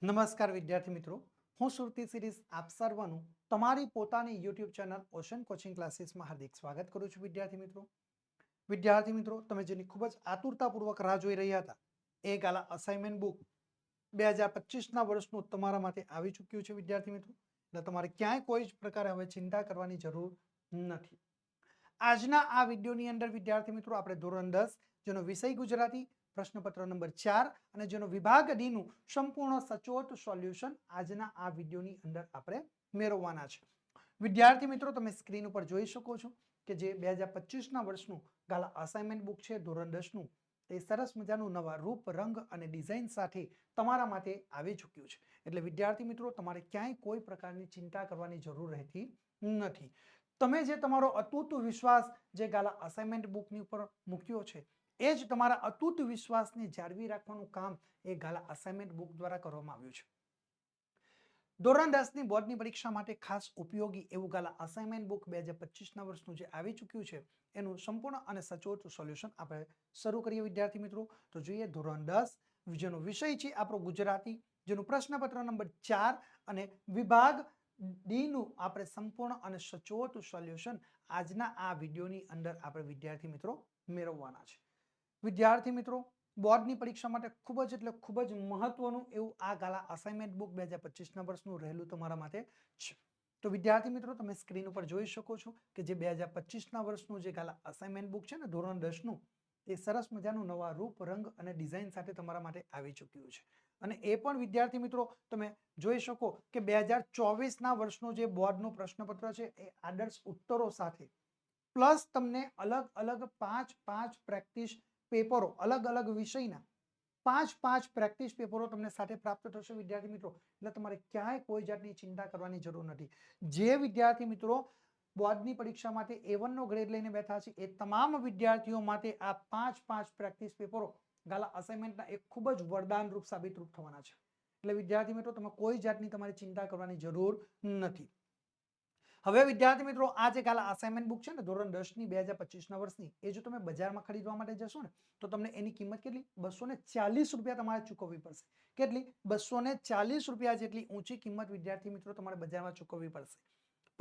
નમસ્કાર વિદ્યાર્થી મિત્રો, હું સુરતી સિરીઝ આપ સર્વનું તમારી પોતાની યુટ્યુબ ચેનલ ઓશન કોચિંગ ક્લાસીસમાં હાર્દિક સ્વાગત કરું છું. વિદ્યાર્થી મિત્રો, તમે જેની ખૂબ જ આતુરતાપૂર્વક રાહ જોઈ રહ્યા હતા એ ગાલા અસાઇનમેન્ટ બુક 2025ના વર્ષનું તમારા માટે આવી ચૂક્યું છે. વિદ્યાર્થી મિત્રો, એટલે તમારે ક્યાંય કોઈ જ પ્રકારે હવે ચિંતા કરવાની જરૂર નથી. આજના આ વિડીયોની અંદર વિદ્યાર્થી મિત્રો આપણે ધોરણ 10 જેનો વિષય ગુજરાતી, પ્રશ્નપત્ર નંબર 4 અને જેનો વિભાગ ડી નું સંપૂર્ણ સચોટ સોલ્યુશન આજના આ વિડીયોની અંદર આપણે મેળવવાના છે. વિદ્યાર્થી મિત્રો, તમે સ્ક્રીન ઉપર જોઈ શકો છો કે જે 2025ના વર્ષનું ગાલા અસાઇનમેન્ટ બુક છે ધોરણ 10 નું, તે સરસ મજાનું નવા રૂપ, રંગ અને ડિઝાઇન સાથે તમારા માટે આવી ચૂક્યું છે. એટલે વિદ્યાર્થી મિત્રો, તમારે ક્યાંય કોઈ પ્રકારની ચિંતા કરવાની જરૂર રહેતી નથી. તમે જે તમારો અતૂટ વિશ્વાસ જે ગાલા અસાઇનમેન્ટ બુકની ઉપર મૂક્યો છે, એ જ તમારા અતૂટ વિશ્વાસને જાળવી રાખવાનું કામ એ ગાલા અસાઇનમેન્ટ બુક દ્વારા કરવામાં આવ્યું છે. ધોરણ 10ની બોર્ડની પરીક્ષા માટે ખાસ ઉપયોગી એવું ગાલા અસાઇનમેન્ટ બુક 2025ના વર્ષનું જે આવી ચૂક્યું છે એનું સંપૂર્ણ અને સચોટ સોલ્યુશન આપણે શરૂ કરીએ. વિદ્યાર્થી મિત્રો, તો જોઈએ ધોરણ 10 જેનો વિષય છે આપણો ગુજરાતી, જેનું પ્રશ્નપત્ર નંબર 4 અને વિભાગ ડી નું આપણે સંપૂર્ણ અને સચોટ સોલ્યુશન આજના આ વિડીયોની અંદર આપણે વિદ્યાર્થી મિત્રો મેળવવાના છે. વિદ્યાર્થી મિત્રો, બોર્ડની પરીક્ષા માટે ખૂબ જ એટલે ખૂબ જ મહત્વનું એવું આ ગાલા અસાઇનમેન્ટ બુક 2025ના વર્ષનું રહેલું તમારા માટે છે. તો વિદ્યાર્થી મિત્રો, તમે સ્ક્રીન ઉપર જોઈ શકો છો કે જે 2025ના વર્ષનું જે ગાલા અસાઇનમેન્ટ બુક છે ને ધોરણ 10નું, એ સરસ મજાનું નવા રૂપ, રંગ અને ડિઝાઇન સાથે તમારા માટે આવી ચૂક્યું છે. અને એ પણ વિદ્યાર્થી મિત્રો તમે જોઈ શકો કે 2024ના વર્ષનું જે બોર્ડનું પ્રશ્નપત્ર છે એ આદર્શ ઉત્તરો સાથે પ્લસ તમને અલગ અલગ પાંચ પ્રેક્ટિસ પેપરો, અલગ અલગ વિષયના પાંચ પ્રેક્ટિસ પેપરો તમને સાથે પ્રાપ્ત થશે. વિદ્યાર્થી મિત્રો, એટલે તમારે ક્યાંય કોઈ જાતની ચિંતા કરવાની જરૂર નથી. જે વિદ્યાર્થી મિત્રો બોર્ડની પરીક્ષા માટે A1 નો ગ્રેડ લઈને બેઠા છે એ તમામ વિદ્યાર્થીઓ માટે આ પાંચ પ્રેક્ટિસ પેપરો ગાલા અસાઇનમેન્ટના એક ખૂબ જ વરદાન રૂપ સાબિત રૂપ થવાના છે. એટલે વિદ્યાર્થી મિત્રો, તમે કોઈ જાતની તમારે ચિંતા કરવાની જરૂર નથી. હવે વિદ્યાર્થી મિત્રો, આ જે ગાલા અસાઇનમેન્ટ બુક છે ને ધોરણ 10ની 2025ના વર્ષની, એ જો તમે બજારમાં ખરીદવા માટે જશો ને તો તમને એની કિંમત કેટલી 240 રૂપિયા તમારે ચૂકવવી પડશે. કેટલી? 240 રૂપિયા જેટલી ઊંચી કિંમત વિદ્યાર્થી મિત્રો તમારે બજારમાં ચૂકવવી પડશે.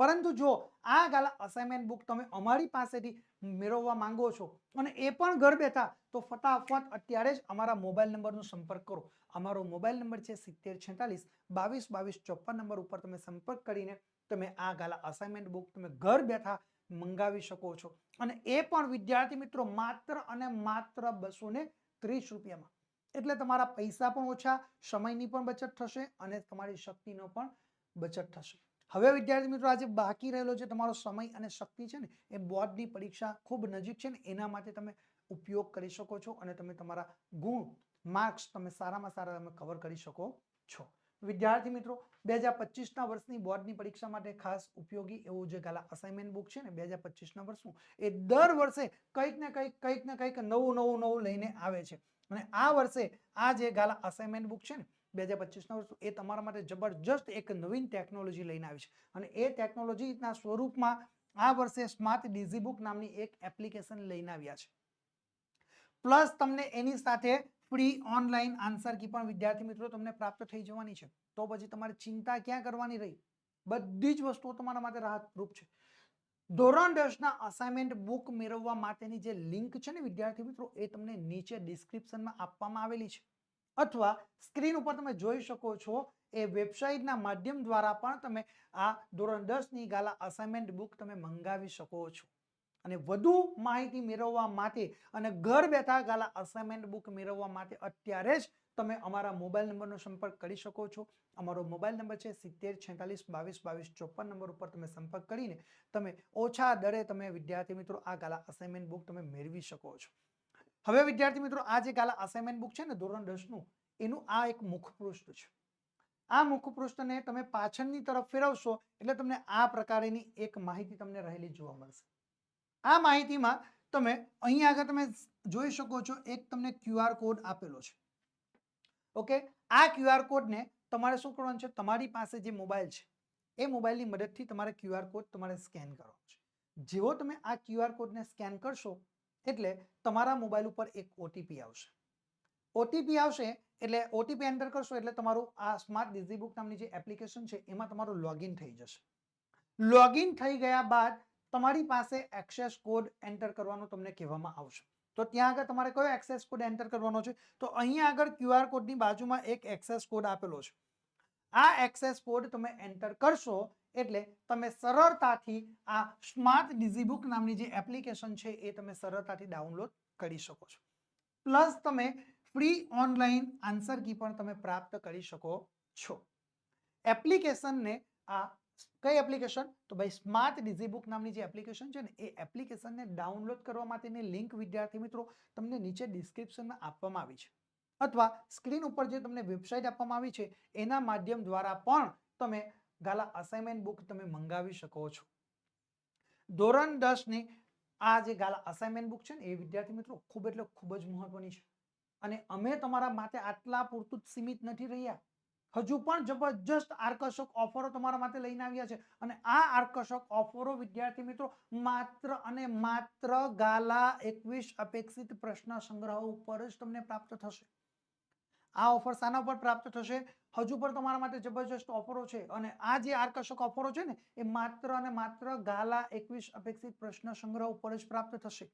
પરંતુ જો આ ગાલા અસાઇનમેન્ટ બુક તમે અમારી પાસેથી મેળવવા માંગો છો અને એ પણ ઘર બેઠા, તો ફટાફટ અત્યારે જ અમારા મોબાઈલ નંબરનો સંપર્ક કરો. અમારો મોબાઈલ નંબર છે 7046 22 22 54 નંબર ઉપર તમે સંપર્ક કરીને તમે આ ગાલા અસાઇનમેન્ટ બુક તમે ઘર બેઠા મંગાવી શકો છો. અને એ પણ વિદ્યાર્થી મિત્રો માત્ર અને માત્ર 230 રૂપિયામાં. એટલે તમારા પૈસા પણ ઓછા, સમયની પણ બચત થશે અને તમારી શક્તિનો પણ બચત થશે. હવે વિદ્યાર્થી મિત્રો, આજે બાકી રહેલો જે તમારો સમય અને શક્તિ છે ને એ બોર્ડની પરીક્ષા ખૂબ નજીક છે ને એના માટે તમે ઉપયોગ કરી શકો છો અને તમે તમારા ગુણ, માર્ક્સ તમે સારામાં સારા તમે કવર કરી શકો છો. વિદ્યાર્થી મિત્રો, 2025ના વર્ષની બોર્ડની પરીક્ષા માટે ખાસ ઉપયોગી એવું જે ગાલા અસાઇનમેન્ટ બુક છે ને 2025ના વર્ષનું, એ દર વર્ષે કંઈક ને કંઈક નવું લઈને આવે છે. અને આ વર્ષે આ જે ગાલા અસાઇનમેન્ટ બુક છે ને 2025ના વર્ષનું, એ તમારા માટે જબરજસ્ત એક નવીન ટેકનોલોજી લઈને આવી છે. અને એ ટેકનોલોજીના સ્વરૂપમાં આ વર્ષે સ્માર્ટ ડીઝી બુક નામની એક એપ્લિકેશન લઈને આવ્યા છે. પ્લસ તમને એની સાથે ફ્રી ઓનલાઈન આન્સર કી પણ વિદ્યાર્થી મિત્રો તમને પ્રાપ્ત થઈ જવાની છે. તો પછી તમારે ચિંતા ક્યાં કરવાની રહી? બધી જ વસ્તુઓ તમારા માટે રાહતરૂપ છે. ધોરણ 10ના અસાઇનમેન્ટ બુક મેળવવા માટેની જે લિંક છે ને વિદ્યાર્થી મિત્રો, એ તમને નીચે ડિસ્ક્રિપ્શનમાં આપવામાં આવેલી છે, અથવા સ્ક્રીન ઉપર તમે જોઈ શકો છો. એ વેબસાઇટના માધ્યમ દ્વારા પણ તમે આ ધોરણ 10ની ગાલા અસાઇનમેન્ટ બુક તમે મંગાવી શકો છો. અને વધુ માહિતી મેળવવા માટે અને ઘર બેઠા ગાલા અસાઇનમેન્ટ બુક મેળવવા માટે અત્યારે જ તમે અમારા મોબાઈલ નંબરનો સંપર્ક કરી શકો છો. અમારો મોબાઈલ નંબર છે 7046 22 22 54 નંબર ઉપર તમે સંપર્ક કરીને તમે ઓછા દરે તમે વિદ્યાર્થી મિત્રો આ ગાલા અસાઇનમેન્ટ બુક તમે મેળવી શકો છો. હવે વિદ્યાર્થી મિત્રો, આ જે ગાલા અસાઇનમેન્ટ બુક છે ને ધોરણ 10નું, એનું આ એક મુખપૃષ્ઠ છે. આ મુખપૃષ્ઠને તમે પાછળની તરફ ફેરવશો એટલે તમને આ પ્રકારની એક માહિતી તમને રહેલી જોવા મળશે. આ માહિતીમાં તમે અહીંયા આગળ તમે જોઈ શકો છો, એક તમને QR કોડ આપેલો છે. ઓકે, આ QR કોડને તમારે શું કરવાનું છે? તમારી પાસે જે મોબાઈલ છે એ મોબાઈલની મદદથી તમારે QR કોડ તમારે સ્કેન કરવાનો છે. જેવો તમે આ QR કોડને સ્કેન કરશો એટલે તમારા મોબાઈલ ઉપર એક OTP આવશે. OTP આવશે એટલે ઓટીપી એન્ટર કરશો એટલે તમારું આ સ્માર્ટ ડિઝીબુક નામની જે એપ્લિકેશન છે એમાં તમારું લોગિન થઈ જશે. લોગિન થઈ ગયા બાદ તમારી પાસે એક્સેસ કોડ એન્ટર કરવાનો તમને કહેવામાં આવશે. તો ત્યાં આગળ તમારે કયો એક્સેસ કોડ એન્ટર કરવાનો છે? તો અહીંયા આગળ QR કોડની બાજુમાં એક એક્સેસ કોડ આપેલો છે. આ એક્સેસ કોડ તમે એન્ટર કરશો એટલે તમે સરળતાથી આ સ્માર્ટ ડિઝીબુક નામની જે એપ્લિકેશન છે એ તમે સરળતાથી ડાઉનલોડ કરી શકો છો. પ્લસ તમે ફ્રી ઓનલાઈન આન્સર કી પણ તમે પ્રાપ્ત કરી શકો છો. એપ્લિકેશનને આ કઈ એપ્લિકેશન? તો ભાઈ સ્માર્ટ ડિઝીબુક નામની જે એપ્લિકેશન છે ને એ એપ્લિકેશનને ડાઉનલોડ કરવા માટેની લિંક વિદ્યાર્થી મિત્રો તમને નીચે ડિસ્ક્રિપ્શનમાં આપવામાં આવી છે, અથવા સ્ક્રીન ઉપર જે તમને વેબસાઇટ આપવામાં આવી છે એના માધ્યમ દ્વારા પણ તમે ગાલા અસાઇનમેન્ટ બુક તમે મંગાવી શકો છો. ધોરણ 10 ની આ જે ગાલા અસાઇનમેન્ટ બુક છે ને એ વિદ્યાર્થી મિત્રો ખૂબ એટલે ખૂબ જ મહત્વની છે, અને અમે તમારા માટે આટલા પૂરતું જ સીમિત નથી રહ્યા. હજુ પણ જબરજસ્ત આકર્ષક ઓફરો તમારા માટે લઈને આવ્યા છે, અને આ આકર્ષક ઓફરો વિદ્યાર્થી મિત્રો માત્ર અને માત્ર ગાલા 21 અપેક્ષિત પ્રશ્ન સંગ્રહ ઉપર જ તમને પ્રાપ્ત થશે. આ ઓફર શાના પર પ્રાપ્ત થશે? હજુ પણ તમારા માટે જબરજસ્ત ઓફરો છે, અને આ જે આકર્ષક ઓફરો છે ને એ માત્ર અને માત્ર ગાલા 21 અપેક્ષિત પ્રશ્ન સંગ્રહ ઉપર જ પ્રાપ્ત થશે.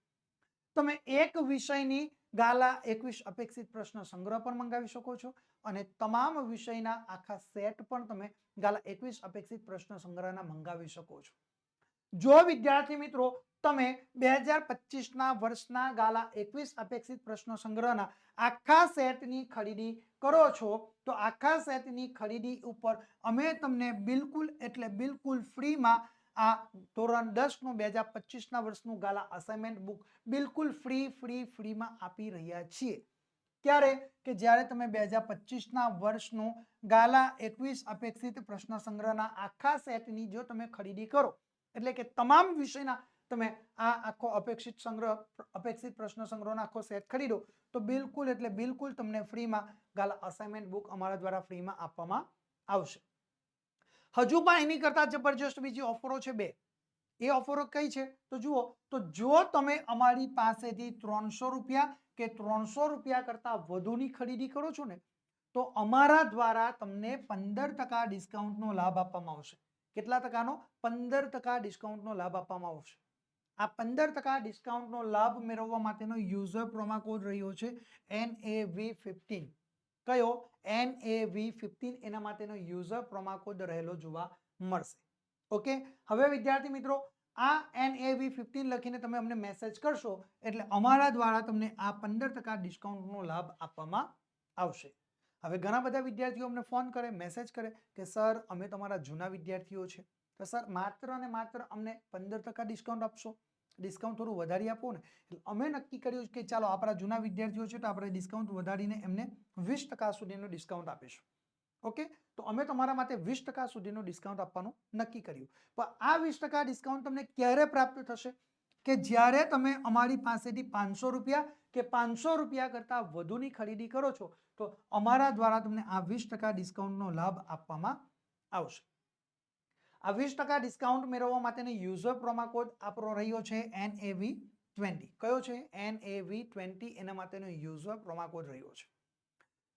તમે એક વિષયની ગાલા 21 અપેક્ષિત પ્રશ્ન સંગ્રહ પણ મંગાવી શકો છો, અને તમામ વિષયના આખા સેટ પણ તમે ગાલા 21 અપેક્ષિત પ્રશ્ન સંગ્રહના મંગાવી શકો છો. જો વિદ્યાર્થી મિત્રો તમે 2025ના વર્ષના ગાલા 21 અપેક્ષિત પ્રશ્ન સંગ્રહના આખા સેટની ખરીદી કરો છો તો આખા સેટની ખરીદી ઉપર અમે તમને બિલકુલ એટલે બિલકુલ ફ્રીમાં આ ધોરણ 10 નું 2025ના વર્ષનું ગાલા અસાઇનમેન્ટ બુક બિલકુલ ફ્રીમાં આપી રહ્યા છીએ. ક્યારે? કે જ્યારે તમે 2025ના વર્ષનું ગાલા 21 અપેક્ષિત પ્રશ્ન સંગ્રહના આખા સેટની જો તમે ખરીદી કરો, એટલે કે તમામ વિષયના તમે આ આખો અપેક્ષિત પ્રશ્ન સંગ્રહનો આખો સેટ ખરીદો તો બિલકુલ એટલે બિલકુલ તમને ફ્રીમાં ગાલા અસાઇનમેન્ટ બુક અમારા દ્વારા ફ્રીમાં આપવામાં આવશે. હજુ પણ એની કરતા જબરજસ્ત બીજી ઓફરો છે 2. એ ઓફરો કઈ છે? તો જુઓ, તો જો તમે અમારી પાસેથી 300 રૂપિયા કે 300 રૂપિયા કરતા વધુની ખરીદી કરો છો ને તો અમારા દ્વારા તમને 15% ડિસ્કાઉન્ટનો લાભ આપવામાં આવશે. કેટલા ટકાનો? 15% ડિસ્કાઉન્ટનો લાભ આપવામાં આવશે. આ 15% ડિસ્કાઉન્ટનો લાભ મેળવવા માટેનો યુઝર પ્રોમો કોડ રહ્યો છે NAV15. કયો? NAV15. એના માટેનો યુઝર પ્રોમો કોડ રહેલો જોવા મળશે. ઓકે, હવે વિદ્યાર્થી મિત્રો આ NAV15 લખીને તમે અમને મેસેજ કરશો એટલે અમારા દ્વારા તમને આ 15% ડિસ્કાઉન્ટનો લાભ આપવામાં આવશે. હવે ઘણા બધા વિદ્યાર્થીઓ અમને ફોન કરે, મેસેજ કરે કે સર અમે તમારા જૂના વિદ્યાર્થીઓ છે, તો સર માત્ર અને માત્ર અમને 15% ડિસ્કાઉન્ટ આપશો, ડિસ્કાઉન્ટ થોડું વધારી આપો ને. એટલે અમે નક્કી કર્યું કે ચાલો આપણા જૂના વિદ્યાર્થીઓ છે તો આપણે ડિસ્કાઉન્ટ વધારીને એમને 20% સુધીનું ડિસ્કાઉન્ટ આપીશું. ઓકે, તો અમે તમારા માટે 20% સુધીનું ડિસ્કાઉન્ટ આપવાનું નક્કી કર્યું. પણ આ 20% ડિસ્કાઉન્ટ તમને ક્યારે પ્રાપ્ત થશે? કે જ્યારે તમે અમારી પાસેથી 500 રૂપિયા કે 500 રૂપિયા કરતા વધુની ખરીદી કરો છો તો અમારા દ્વારા તમને આ 20% ડિસ્કાઉન્ટનો લાભ આપવામાં આવશે. આ 20% ડિસ્કાઉન્ટ મેળવવા માટેનો યુઝર પ્રોમો કોડ આપણો રહ્યો છે NAV20. કયો છે? NAV20. એના માટેનો યુઝર પ્રોમો કોડ રહ્યો છે.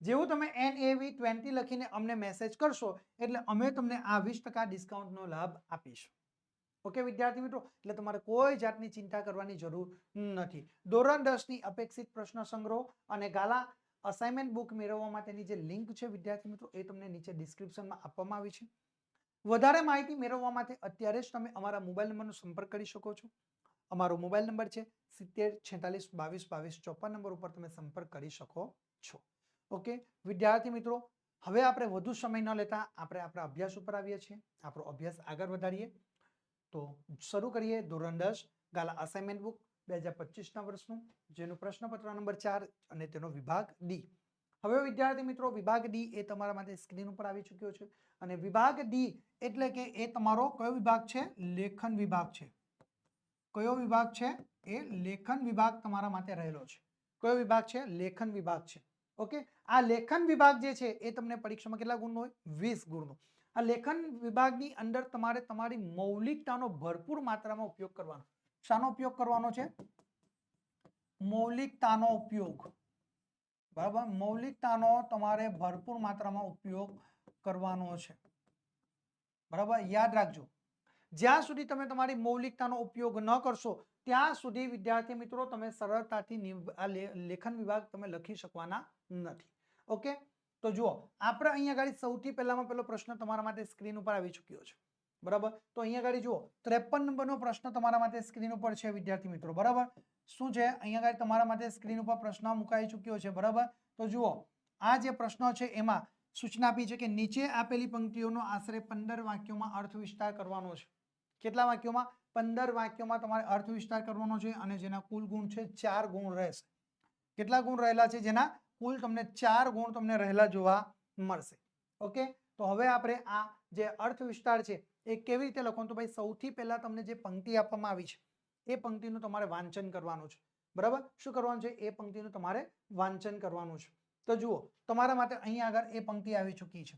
જેવું તમે NAV20 લખીને અમને મેસેજ કરશો એટલે અમે તમને આ 20% ડિસ્કાઉન્ટનો લાભ આપીશું. ઓકે વિદ્યાર્થી મિત્રો, એટલે તમારે કોઈ જાતની ચિંતા કરવાની જરૂર નથી. ધોરણ 10 ની અપેક્ષિત પ્રશ્ન સંગ્રહ અને ગાલા અસાઇનમેન્ટ બુક મેળવવા માટેની જે લિંક છે વિદ્યાર્થી મિત્રો એ તમને નીચે ડિસ્ક્રિપ્શનમાં આપવામાં આવી છે. વધારે માહિતી મેળવવા માટે અત્યારે જ તમે અમારા મોબાઈલ નંબરનો સંપર્ક કરી શકો છો. અમારો મોબાઈલ નંબર છે 70 46 22 22 54 નંબર ઉપર તમે સંપર્ક કરી શકો છો. ઓકે વિદ્યાર્થી મિત્રો, હવે આપણે વધુ સમય ન લેતા આપણે આપણા અભ્યાસ ઉપર આવીએ છીએ. આપણો અભ્યાસ આગળ વધારીએ તો શરૂ કરીએ ધોરણ 10 ગાલા અસાઇનમેન્ટ બુક 2025ના વર્ષનું, જેનું પ્રશ્નપત્ર નંબર 4 અને તેનો વિભાગ ડી. હવે વિદ્યાર્થી મિત્રો વિભાગ ડી એ તમારા માટે સ્ક્રીન ઉપર આવી ચૂક્યો છે, અને વિભાગ ડી એટલે કે એ તમારો કયો વિભાગ છે? લેખન વિભાગ છે. કયો વિભાગ છે? એ લેખન વિભાગ તમારા માટે રહેલો છે. કયો વિભાગ છે? લેખન વિભાગ છે. ઓકે, આ લેખન વિભાગ જે છે એ તમને પરીક્ષામાં કેટલા ગુણનો હોય? 20 ગુણનો. આ લેખન વિભાગની અંદર તમારે તમારી મૌલિકતાનો ભરપૂર માત્રામાં ઉપયોગ કરવાનો. શાનો ઉપયોગ કરવાનો છે? મૌલિકતાનો ઉપયોગ. બરાબર, મૌલિકતાનો તમારે ભરપૂર માત્રામાં ઉપયોગ કરવાનો છે. બરાબર, યાદ રાખજો, જ્યાં સુધી તમે તમારી મૌલિકતાનો ઉપયોગ ન કરશો ત્યાં સુધી વિદ્યાર્થી મિત્રો તમે સરળતાથી લેખન વિભાગ તમે લખી શકવાના નથી. ઓકે, તો જુઓ આપણે અહીંયા આગળ સૌથી પહેલામાં પહેલો પ્રશ્ન તમારા માટે સ્ક્રીન ઉપર આવી ચૂક્યો છે. બરાબર, તો અહીંયા આગળ જુઓ 53 નંબરનો પ્રશ્ન તમારા માટે સ્ક્રીન ઉપર છે વિદ્યાર્થી મિત્રો. બરાબર, શું છે અહીંયા આગળ તમારા માટે સ્ક્રીન ઉપર પ્રશ્ન મુકાઈ ચૂક્યો છે. બરાબર, તો જુઓ આ જે પ્રશ્ન છે એમાં સૂચના આપી છે કે નીચે આપેલી પંક્તિઓનો આશરે 15 વાક્યોમાં અર્થ વિસ્તાર કરવાનો છે. કેટલા વાક્યોમાં? 15 વાક્યોમાં તમારે અર્થ વિસ્તાર કરવાનો છે અને જેના કુલ ગુણ છે 4 ગુણ રહેશે. કેટલા ગુણ રહેલા છે? જેના કુલ તમને 4 ગુણ તમને રહેલા જોવા મળશે. ઓકે, તો હવે આપણે આ જે અર્થ વિસ્તાર છે એ કેવી રીતે લખવાનું? તો ભાઈ સૌથી પહેલા તમને જે પંક્તિ આપવામાં આવી છે એ પંક્તિનું તમારે વાંચન કરવાનું છે. બરાબર, શું કરવાનું છે? એ પંક્તિનું તમારે વાંચન કરવાનું છે. તો જુઓ તમારા માટે અહીંયા આગળ એ પંક્તિ આવી ચૂકી છે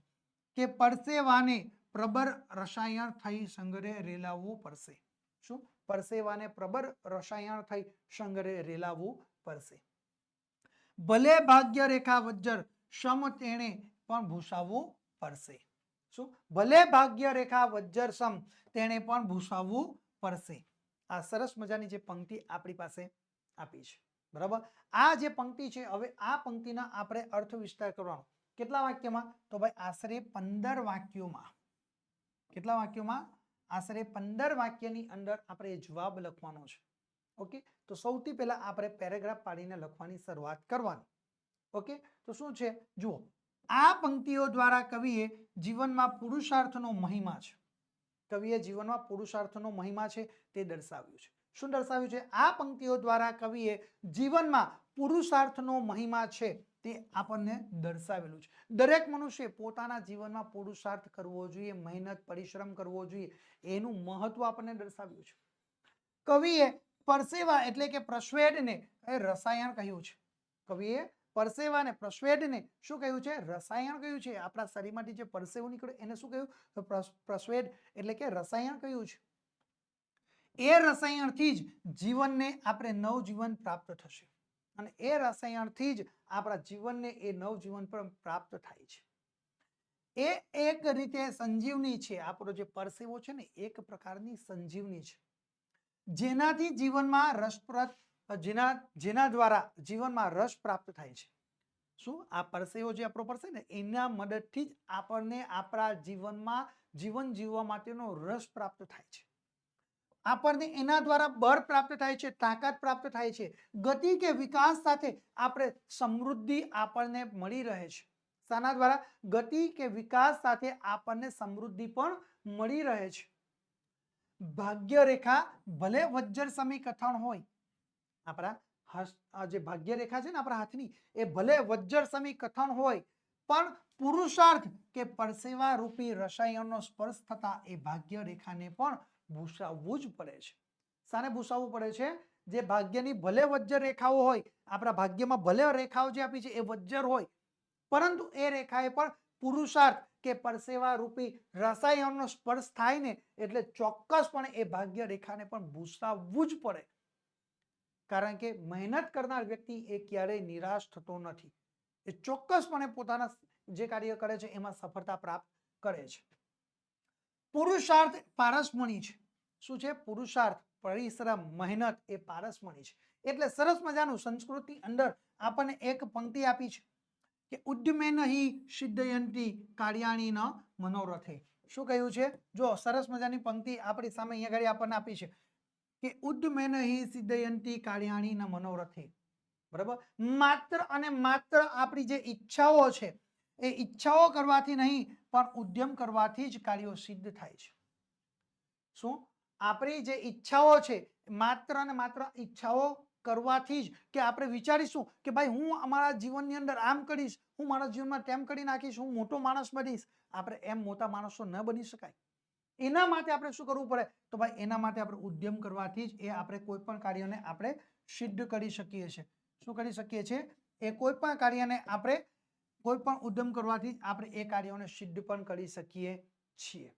કે પરસેવાને પ્રબર રસાયણ થઈ સંગરે રેલાવવું પડશે. શું? પરસેવાને પ્રબર રસાયણ થઈ સંગરે રેલાવવું પડશે. ભલે ભાગ્ય રેખા વજ્જર સમ તેણે પણ ભૂસાવવું પડશે. શું? ભલે ભાગ્ય રેખા વજ્જર સમ તેણે પણ ભૂસાવવું પડશે. આ સરસ મજાની જે પંક્તિ આપણી પાસે આપી છે. બરાબર, આ જે પંક્તિ છે હવે આ પંક્તિના આપણે અર્થ વિસ્તાર કરવાનો. કેટલા વાક્યમાં? તો ભાઈ આશરે 15 વાક્યોમાં. કેટલા વાક્યોમાં? આશરે 15 વાક્યની અંદર આપણે જવાબ લખવાનો છે. ઓકે, તો સૌથી પહેલા આપણે પેરેગ્રાફ પાડીને લખવાની શરૂઆત કરવાની. ઓકે, તો શું છે જુઓ, આ પંક્તિઓ દ્વારા કવિએ જીવનમાં પુરુષાર્થનો મહિમા છે. કવિએ જીવનમાં પુરુષાર્થનો મહિમા છે તે દર્શાવ્યું છે. શું દર્શાવ્યું છે? આ પંક્તિઓ દ્વારા કવિએ જીવનમાં પુરુષાર્થનો મહિમા છે તે આપણને દર્શાવેલું છે. દરેક મનુષ્ય પોતાના જીવનમાં પુરુષાર્થ કરવો જોઈએ, મહેનત પરિશ્રમ કરવો જોઈએ, એનું મહત્વ આપણને દર્શાવ્યું છે. કવિએ પરસેવા એટલે કે પ્રસ્વેદને રસાયણ કહ્યું છે. કવિએ પરસેવાને પ્રસ્વેદને શું કહ્યું છે? રસાયણ કહ્યું છે. આપણા શરીરમાંથી જે પરસેવો નીકળે એને શું કહ્યું? તો પ્રસ્વેદ એટલે કે રસાયણ કહ્યું છે. એ રસાયણથી જ જીવનને આપણે નવજીવન પ્રાપ્ત થશે અને એ રસાયણથી જ આપણા જીવનને એ નવજીવન પણ પ્રાપ્ત થાય છે. એ એક રીતે સંજીવની છે. આપણો જે પરસેવો છે ને એક પ્રકારની સંજીવની છે, જેનાથી જીવનમાં રસપ્રદ જેના દ્વારા જીવનમાં રસ પ્રાપ્ત થાય છે. શું? આ પરસેવો જે આપણો પડશે ને એના મદદથી જ આપણને આપણા જીવનમાં જીવન જીવવા માટેનો રસ પ્રાપ્ત થાય છે. આપણને એના દ્વારા બળ પ્રાપ્ત થાય છે, તાકાત પ્રાપ્ત થાય છે, ગતિ કે વિકાસ સાથે આપણે સમૃદ્ધિ આપણને મળી રહે છે. શાના દ્વારા? ગતિ કે વિકાસ સાથે આપણને સમૃદ્ધિ પણ મળી રહે છે. ભાગ્ય રેખા ભલે વજ્જર સમી કથન હોય, આપણા જે ભાગ્ય રેખા છે ને આપણા હાથની એ ભલે વજ્જર સમી કથન હોય પણ પુરુષાર્થ કે પરસેવા રૂપી રસાયણનો સ્પર્શ થતા એ ભાગ્ય રેખાને પણ ભૂસાવવું જ પડે છે. શાને ભૂસાવવું પડે છે? જે ભાગ્યની ભલે વજ્જર રેખાઓ હોય, આપણા ભાગ્યમાં ભલે રેખાઓ જે આપી છે એ વજ્જર હોય, પરંતુ એ રેખાએ પણ પુરુષાર્થ કે પરસેવા રૂપી રસાયણનો સ્પર્શ થાય ને એટલે ચોક્કસપણે એ ભાગ્ય રેખાને પણ ભૂસાવવું જ પડે. કારણ કે મહેનત કરનાર વ્યક્તિ એ ક્યારેય નિરાશ થતો નથી. એ ચોક્કસપણે પોતાના જે કાર્ય કરે છે એમાં સફળતા પ્રાપ્ત કરે છે. પુરુષાર્થ પારસમણી છે. શું છે? પુરુષાર્થ, પરિશ્રમ, મહેનત એ પારસમણી છે. એટલે સરસ મજાનું સંસ્કૃતની અંદર આપણને એક પંક્તિ આપી છે કે ઉદ્યમેન હિ સિદ્ધયંતી કાર્યાણી ન મનોરથે. શું કહ્યું છે? જો સરસ મજાની પંક્તિ આપણી સામે અહીંયા આગળ આપણને આપી છે કે ઉદ્યમેન હિ સિદ્ધયંતી કાર્યાણી ન મનોરથે. બરાબર, માત્ર અને માત્ર આપણી જે ઈચ્છાઓ છે એ ઈચ્છાઓ કરવાથી નહીં પણ ઉદ્યમ કરવાથી જ કાર્યો સિદ્ધ થાય છે. શું? આપણી જે ઈચ્છાઓ છે માત્ર અને માત્ર ઈચ્છાઓ કરવાથી જ કે આપણે વિચારીશું કે ભાઈ હું અમારા જીવનની અંદર આમ કરીશ, હું મારા જીવનમાં તેમ કરી નાખીશ, હું મોટો માણસ બનીશ. આપણે એમ મોટા માણસો ન બની શકાય. એના માટે આપણે શું કરવું પડે? તો ભાઈ એના માટે આપણે ઉદ્યમ કરવાથી જ એ આપણે કોઈ પણ કાર્યને આપણે સિદ્ધ કરી શકીએ છીએ. શું કરી શકીએ છીએ? એ કોઈ પણ કાર્યને આપણે કોઈ પણ ઉદ્યમ કરવાથી આપણે એ કાર્યોને સિદ્ધ પણ કરી શકીએ છીએ.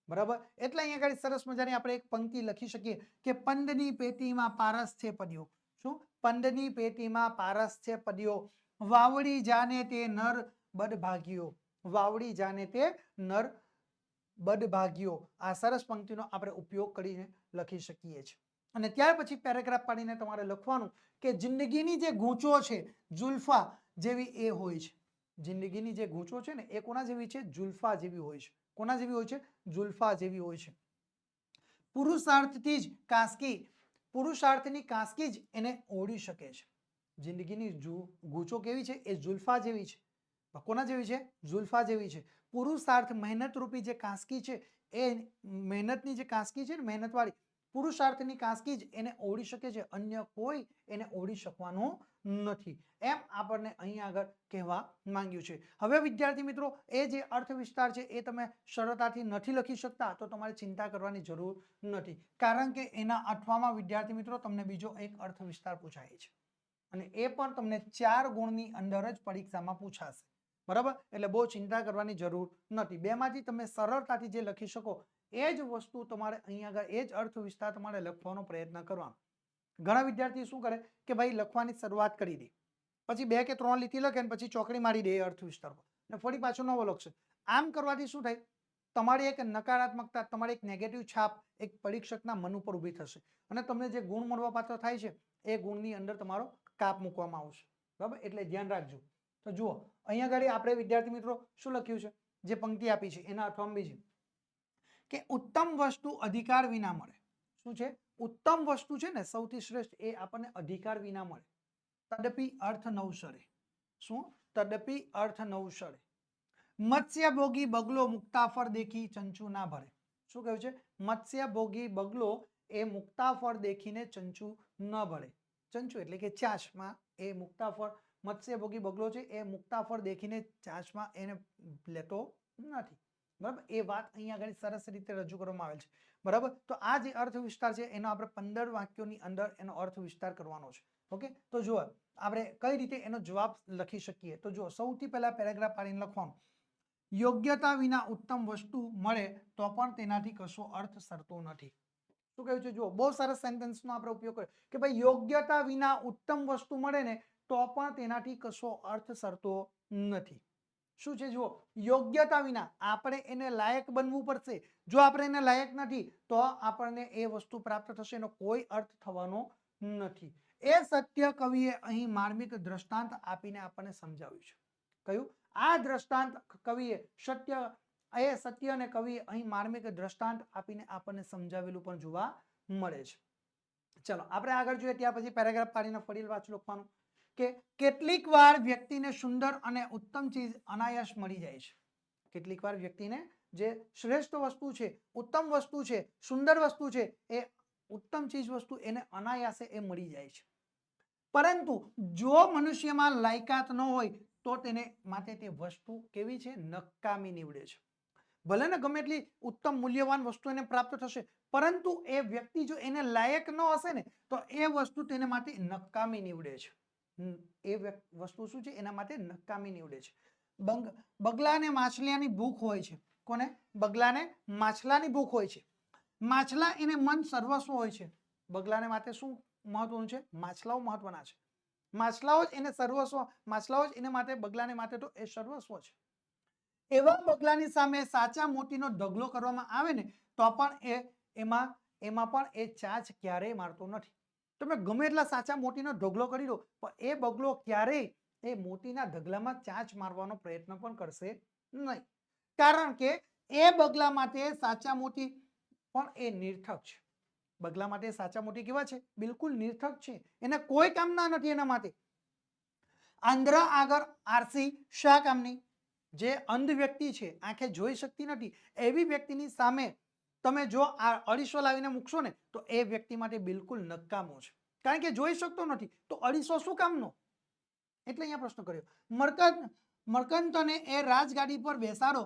બરાબર, એટલે અહીંયા આગળ સરસ મજાની આપણે એક પંક્તિ લખી શકીએ કે પંદની પેટીમાં પારસ છે પડ્યો. શું? પંદની પેટીમાં પારસ છે પડ્યો. વાવડી જાને તે નર બદભાગ્યો, વાવડી જાને તે નર બદભાગ્યો. આ સરસ પંક્તિનો આપણે ઉપયોગ કરીને લખી શકીએ છીએ. અને ત્યાર પછી પેરેગ્રાફ પાડીને તમારે લખવાનું કે જિંદગીની જે ગૂંચો છે જુલ્ફા જેવી એ હોય છે. જિંદગીની જે ગૂંચો છે ને એ કોના જેવી છે? જુલ્ફા જેવી હોય છે. કોના જેવી હોય છે? જુલ્ફા જેવી હોય છે. પુરુષાર્થથી જ કાસ્કી, પુરુષાર્થની કાસ્કી જ એને ઓળી શકે છે. જિંદગીની ગૂંચો કેવી છે? એ જુલ્ફા જેવી છે. કોના જેવી છે? જુલ્ફા જેવી છે. પુરુષાર્થ મહેનત રૂપી જે કાસ્કી છે એ મહેનતની જે કાસ્કી છે ને મહેનત વાળી પુરુષાર્થની કાસ્કી જ એને ઓળી શકે છે, અન્ય કોઈ એને ઓળી શકવાનું નથી, એમ આપણને અહીં આગળ કહેવા માંગ્યું છે. હવે વિદ્યાર્થી મિત્રો એ જે અર્થ વિસ્તાર છે એ તમે સરળતાથી નથી લખી શકતા તો તમારે ચિંતા કરવાની જરૂર નથી, કારણ કે એના 8મા વિદ્યાર્થી મિત્રો તમને બીજો એક અર્થ વિસ્તાર પૂછાય છે અને એ પણ તમને 4 ગુણની અંદર જ પરીક્ષામાં પૂછાશે. બરાબર, એટલે બહુ ચિંતા કરવાની જરૂર નથી. બેમાંથી તમે સરળતાથી જે લખી શકો એ જ વસ્તુ તમારે અહીં આગળ એ જ અર્થ વિસ્તાર તમારે લખવાનો પ્રયત્ન કરવાનો. ઘણા વિદ્યાર્થી શું કરે કે ભાઈ લખવાની શરૂઆત કરી દે, પછી 2 કે 3 લીટી લખે અને પછી ચોકડી મારી દે એ અર્થ વિસ્તાર પર અને ફરી પાછો નવો લખશે. આમ કરવાથી શું થાય? તમારી એક નકારાત્મકતા, તમારી એક નેગેટિવ છાપ એક પરીક્ષકના મન ઉપર ઊભી થશે અને તમને જે ગુણ મળવા પાત્ર થાય છે એ ગુણની અંદર તમારો કાપ મૂકવામાં આવશે. બરાબર, એટલે ધ્યાન રાખજો. તો જુઓ અહીંયા આગળ આપણે વિદ્યાર્થી મિત્રો શું લખ્યું છે? જે પંક્તિ આપી છે એના અર્થમાં બીજી કે ઉત્તમ વસ્તુ અધિકાર વિના મળે. શું છે? ઉત્તમ વસ્તુ છે ને સૌથી શ્રેષ્ઠ એ આપણને અધિકાર વિના મળે. તદપી અર્થ નવસરે. શું? તદપી અર્થ નવસરે. મત્સ્ય ભોગી બગલો મુક્તાફળ દેખી ચંચુ ના ભરે. શું કહ્યું છે? મત્સ્ય ભોગી બગલો એ મુક્તાફળ દેખીને ચંચુ ન ભરે. ચંચુ એટલે કે ચાશમાં એ મુક્તાફળ, મત્સ્ય ભોગી બગલો છે એ મુક્તાફળ દેખીને ચાશમાં એને લેતો નથી. બરાબર, એ વાત અહીંયા આગળ સરસ રીતે રજૂ કરવામાં આવેલ છે. બરાબર, તો આ જે અર્થ વિસ્તાર છે એનો આપણે 15 વાક્યોની અંદર એનો અર્થ વિસ્તાર કરવાનો છે. ઓકે, તો જુઓ આપણે કઈ રીતે એનો જવાબ લખી શકીએ. તો જુઓ સૌથી પહેલા પેરેગ્રાફ પાડીને લખવાનું, યોગ્યતા વિના ઉત્તમ વસ્તુ મળે તો પણ તેનાથી કશો અર્થ સરતો નથી. શું કહ્યું છે? જુઓ બહુ સરસ સેન્ટેન્સનો આપણે ઉપયોગ કર્યો કે ભાઈ યોગ્યતા વિના ઉત્તમ વસ્તુ મળે ને તો પણ તેનાથી કશો અર્થ સરતો નથી. શું છે? જુઓ યોગ્યતા વિના આપણે એને લાયક બનવું પડશે. જો આપણે એને લાયક નથી તો આપણને એ વસ્તુ પ્રાપ્ત થશે એનો કોઈ અર્થ થવાનો નથી. એ સત્ય કવિએ અહીં માર્મિક દ્રષ્ટાંત આપીને આપણને સમજાવ્યું છે. કયું? આ દ્રષ્ટાંત કવિએ સત્ય અને કવિએ અહીં માર્મિક દ્રષ્ટાંત આપીને આપણને સમજાવેલું પણ જોવા મળે છે. ચલો આપણે આગળ જોઈએ ત્યાં પછી પેરેગ્રાફ પાડીને ફરી પાછું લખવાનું કે કેટલીક વાર વ્યક્તિને સુંદર અને ઉત્તમ ચીજ અનાયાસ મળી જાય છે. કેટલીક વાર વ્યક્તિને જે શ્રેષ્ઠ વસ્તુ છે, ઉત્તમ વસ્તુ છે, સુંદર વસ્તુ છે એ ઉત્તમ ચીજ વસ્તુ એને અનાયાસે એ મળી જાય છે. પરંતુ જો મનુષ્યમાં લાયકાત ન હોય તો તેને માટે તે વસ્તુ કેવી છે? નકામી નીવડે છે. ભલે ને ગમે એટલી ઉત્તમ મૂલ્યવાન વસ્તુ એને પ્રાપ્ત થશે પરંતુ એ વ્યક્તિ જો એને લાયક ન હશે ને તો એ વસ્તુ તેને માટે નકામી નીવડે છે. એ વસ્તુ શું છે? એના માટે નકામી નીવડે છે. બગલાને માછલાની ભૂખ હોય છે. કોને? બગલાને માછલાની ભૂખ હોય છે. માછલા એને મન સર્વસ્વ હોય છે. બગલાને માટે શું મહત્વનું છે? માછલાઓ મહત્વના છે. માછલાઓ જ એને સર્વસ્વ, માછલાઓ જ એને માટે, બગલાને માટે તો એ સર્વસ્વ છે. એવા બગલાની સામે સાચા મોતીનો ઢગલો કરવામાં આવે ને તો પણ એમાં પણ એ ચાંચ ક્યારેય મારતો નથી. તમે ગમે એટલા સાચા મોતીનો ઢગલો કરી દો પણ એ બગલો ક્યારેય એ મોતીના ઢગલામાં ચાંચ મારવાનો પ્રયત્ન પણ કરશે નહીં, કારણ કે એ બગલા માટે સાચા મોતી પણ એ નિર્થક છે. બગલા માટે સાચા મોતી કેવા છે? બિલકુલ નિર્થક છે. એને કોઈ કામના નથી એના માટે. આંધ્રા આગળ આરસી શા કામની? જે અંધ વ્યક્તિ છે, આંખે જોઈ શકતી નથી, એવી વ્યક્તિની સામે તમે જો આ અરીસો લાવીને મૂકશો ને તો એ વ્યક્તિ માટે બિલકુલ નકામો છે, કારણ કે જોઈ શકતો નથી તો અરીસો શું કામનો? એટલે અહીંયા પ્રશ્ન કર્યો. મરકંતને એ રાજગાડી પર બેસાડો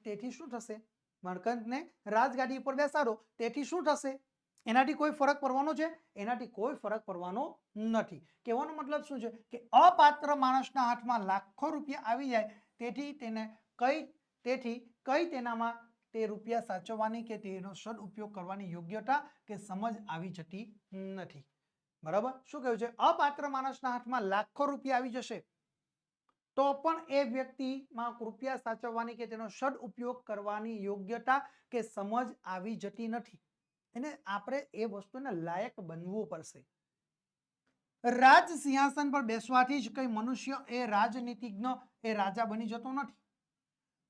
તેથી શું થશે? મરકંતને રાજગાડી પર બેસાડો તેથી શું થશે? એનાથી કોઈ ફરક પડવાનો છે? એનાથી કોઈ ફરક પડવાનો નથી. કહેવાનો મતલબ શું છે કે અપાત્ર માણસના હાથમાં લાખો રૂપિયા આવી જાય તેથી કઈ તેનામાં તે રૂપિયા સાચવવાની કે તેનો સદઉપયોગ કરવાની યોગ્યતા કે સમજ આવી જતી નથી. બરાબર, શું કહ્યું છે? અપાત્ર માણસના હાથમાં લાખો રૂપિયા આવી જશે તો પણ એ વ્યક્તિમાં રૂપિયા સાચવવાની કે તેનો સદઉપયોગ કરવાની યોગ્યતા કે સમજ આવી જતી નથી. એને આપણે એ વસ્તુને લાયક બનવું પડશે. રાજ સિંહાસન પર બેસવાથી જ કઈ મનુષ્ય એ રાજનીતિજ્ઞ એ રાજા બની જતો નથી.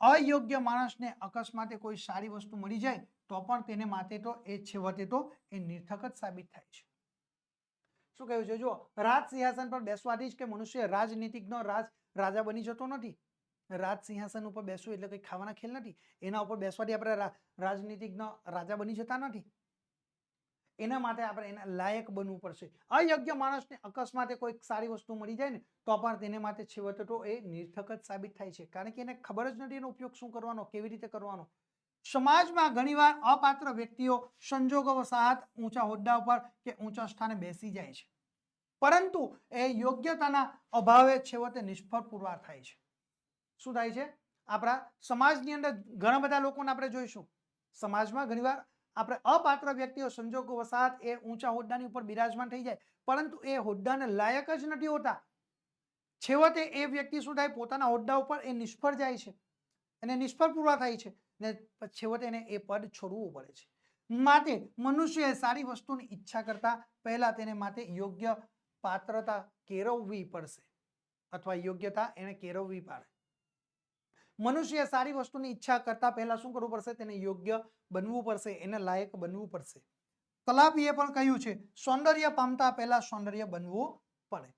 અયોગ્ય માણસને અકસ્માતે કોઈ સારી વસ્તુ મળી જાય તો પણ તેને માટે તો એ છેવટે તો એ નિર્થક જ સાબિત થાય છે. શું કહ્યું છે? જો રાજ સિંહાસન પર બેસવાથી જ કે મનુષ્ય રાજનીતિજ્ઞ રાજા બની જતો નથી. રાજ સિંહાસન ઉપર બેસવું એટલે કઈ ખાવાના ખેલ નથી. એના ઉપર બેસવાથી આપણે રાજનીતિજ્ઞ રાજા બની જતા નથી. એના માટે આપણે એના લાયક બનવું પડશે. અયોગ્ય માણસને અકસ્માતે કોઈ સારી વસ્તુ મળી જાય ને તો પણ તેને માટે છેવટે તો એ નિર્થક જ સાબિત થાય છે, કારણ કે એને ખબર જ નથી એનો ઉપયોગ શું કરવાનો, કેવી રીતે કરવાનો. સમાજમાં ઘણીવાર અપાત્ર વ્યક્તિઓ સંજોગવશાત ઊંચા હોદ્દા ઉપર કે ઊંચા સ્થાને બેસી જાય છે, પરંતુ એ યોગ્યતાના અભાવે છેવટે નિષ્ફળ પુરવાર થાય છે. શું થાય છે? આપણા સમાજની અંદર ઘણા બધા લોકોને આપણે જોઈશું, સમાજમાં ઘણીવાર આપણે અપાત્ર વ્યક્તિઓ સંજોગવશાત એ ઊંચા હોદ્દાની ઉપર બિરાજમાન થઈ જાય, પરંતુ એ હોદ્દાને લાયક જ નથી હોતા. છેવટે એ વ્યક્તિ શું થાય? પોતાના હોદ્દા ઉપર એ નિષ્ફળ જાય છે અને નિષ્ફળ પૂરા થાય છે ને છેવટે એને એ પદ છોડવું પડે છે. માટે મનુષ્યએ સારી વસ્તુની ઈચ્છા કરતા પહેલા તેને માટે યોગ્ય પાત્રતા કેળવવી પડશે, અથવા યોગ્યતા એને કેળવવી પડે. મનુષ્યએ સારી વસ્તુની ઈચ્છા કરતા પહેલા શું કરવું પડશે? તેને યોગ્ય બનવું પડશે, એને લાયક બનવું પડશે. કલાપીએ પણ કહ્યું છે, સૌંદર્ય પામતા પહેલા સૌંદર્ય બનવું પડે.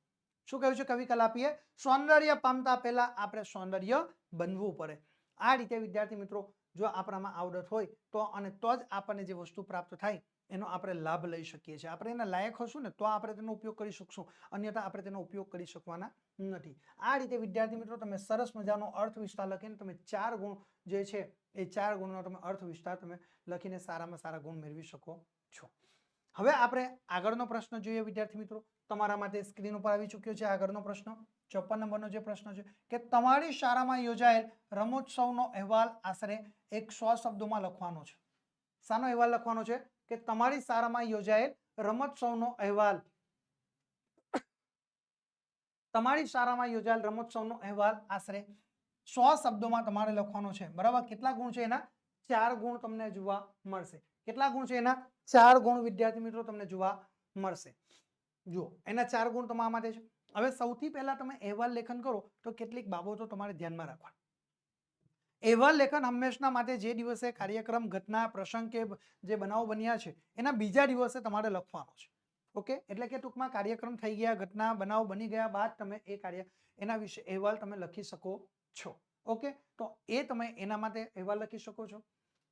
શું કહ્યું છે કવિ કલાપીએ? સૌંદર્ય પામતા પહેલા આપણે સૌંદર્ય બનવું પડે. આ રીતે વિદ્યાર્થી મિત્રો જો આપણામાં આવડત હોય તો અને તો જ આપણને જે વસ્તુ પ્રાપ્ત થાય એનો આપણે લાભ લઈ શકીએ છીએ. આપણે એના લાયક હશું ને તો આપણે તેનો ઉપયોગ કરી શકશું, અન્યથા આપણે તેનો ઉપયોગ કરી શકવાના નથી. આ રીતે વિદ્યાર્થી મિત્રો તમે સરસ મજાનો અર્થ વિસ્તાર લખીને તમે 4 ગુણ જે છે એ 4 ગુણનો તમે અર્થ વિસ્તાર તમે લખીને સારામાં સારા ગુણ મેળવી શકો છો. હવે આપણે આગળનો પ્રશ્ન જોઈએ વિદ્યાર્થી મિત્રો. તમારા માટે સ્ક્રીન ઉપર આવી ચૂક્યો છે આગળનો પ્રશ્ન. 54 નંબરનો જે પ્રશ્ન છે કે તમારી શાળામાં યોજાયેલ રમોત્સવનો અહેવાલ આશરે 100 શબ્દોમાં લખવાનો છે. શાનો અહેવાલ લખવાનો છે? કે તમારી શાળામાં યોજાયેલ રમોત્સવનો અહેવાલ. તમારી શાળામાં યોજાયેલ રમોત્સવનો અહેવાલ આશરે 100 શબ્દોમાં તમારે લખવાનો છે. બરાબર? કેટલા ગુણ છે એના? 4 ગુણ તમને જોવા મળશે. કેટલા ગુણ છે એના? 4 ગુણ વિદ્યાર્થી મિત્રો તમને જોવા મળશે. જુઓ, એના 4 ગુણ તમારા માટે છે. હવે સૌથી પહેલા તમે અહેવાલ લેખન કરો તો કેટલીક બાબતો તમારે ધ્યાનમાં રાખવાની. અહેવાલ લેખન હંમેશના માટે જે દિવસે કાર્યક્રમ, ઘટના, પ્રસંગ કે જે બનાવો બન્યા છે એના બીજા દિવસે તમારે લખવાનો છે. ઓકે, એટલે કે ટૂંકમાં કાર્યક્રમ થઈ ગયા, ઘટના બનાવ બની ગયા બાદ તમે એ એના વિશે અહેવાલ તમે લખી શકો છો. ઓકે, તો એ તમે એના માટે અહેવાલ લખી શકો છો.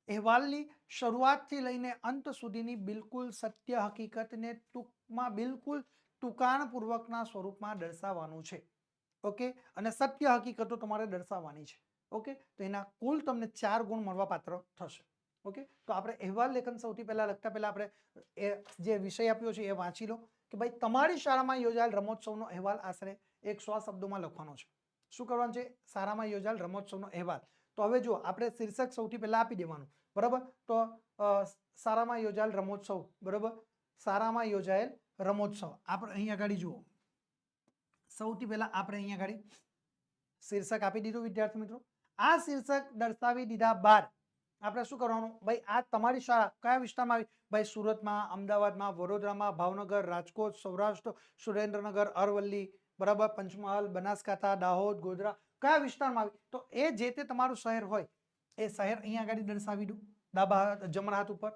અહેવાલની શરૂઆતથી લઈને અંત સુધીની બિલકુલ સત્ય હકીકતને ટૂંકમાં બિલકુલ ટૂંકાણપૂર્વકના સ્વરૂપમાં દર્શાવવાનું છે. ઓકે, અને સત્ય હકીકતો તમારે દર્શાવવાની છે. ઓકે, તો એના કુલ તમને 4 ગુણ મળવા પાત્ર થશે. ઓકે, તો આપણે અહેવાલ લેખન સૌથી પહેલા લખતા પહેલા આપણે એ જે વિષય આપ્યો છે એ વાંચી લો કે ભાઈ તમારી શાળામાં યોજાયેલ રમોત્સવનો અહેવાલ આશરે 100 શબ્દોમાં લખવાનો છે. શું કરવાનું છે? શાળામાં યોજાયેલ રમોત્સવનો અહેવાલ. તો હવે જો આપણે શીર્ષક સૌથી પહેલા આપી દેવાનું. બરાબર? તો શાળામાં યોજાયેલ રમોત્સવ. બરાબર? શાળામાં યોજાયેલ રમોત્સવ. આપણે અહીંયા આગળ જુઓ, સૌથી પહેલા આપણે અહીંયા આગળ શીર્ષક આપી દીધું વિદ્યાર્થી મિત્રો. આ શીર્ષક દર્શાવી દીધા બાદ આપણે શું કરવાનું? ભાઈ આ તમારી શાળા કયા વિસ્તારમાં આવી? ભાઈ સુરતમાં, અમદાવાદમાં, વડોદરામાં, ભાવનગર, રાજકોટ, સૌરાષ્ટ્ર, સુરેન્દ્રનગર, અરવલ્લી, બરાબર, પંચમહાલ, બનાસકાંઠા, દાહોદ, ગોધરા, કયા વિસ્તારમાં આવી? તો એ જે તે તમારું શહેર હોય એ શહેર અહીંયા આગળ દર્શાવી દો ડાબા જમણા હાથ ઉપર,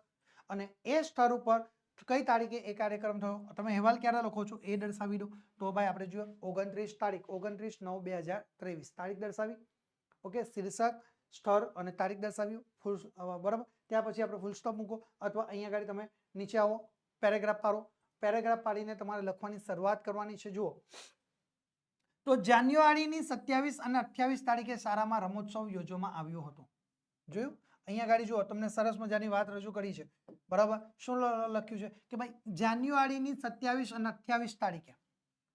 અને એ સ્થળ ઉપર કઈ તારીખે એ કાર્યક્રમ થયો, તમે અહેવાલ ક્યારે લખો છો એ દર્શાવી દો. તો ભાઈ આપણે જો 29 તારીખ 29/9/2023 તારીખ દર્શાવી. ઓકે, શીર્ષક, સ્થળ અને તારીખ દર્શાવ્યું. ફૂલ બરાબર. ત્યાર પછી આપણે ફૂલ સ્ટોપ મૂકો અથવા અહીંયા આગળ તમે નીચે આવો, પેરેગ્રાફ પાડો. પેરેગ્રાફ પાડીને તમારે લખવાની શરૂઆત કરવાની છે. જુઓ, તો જાન્યુઆરીની 27 અને 28 તારીખે શાળામાં રમોત્સવ યોજવામાં આવ્યો હતો. જોયું? અહીંયા આગળ જુઓ, તમને સરસ મજાની વાત રજૂ કરી છે. બરાબર? શું લખ્યું છે કે ભાઈ જાન્યુઆરીની 27 અને 28 તારીખે,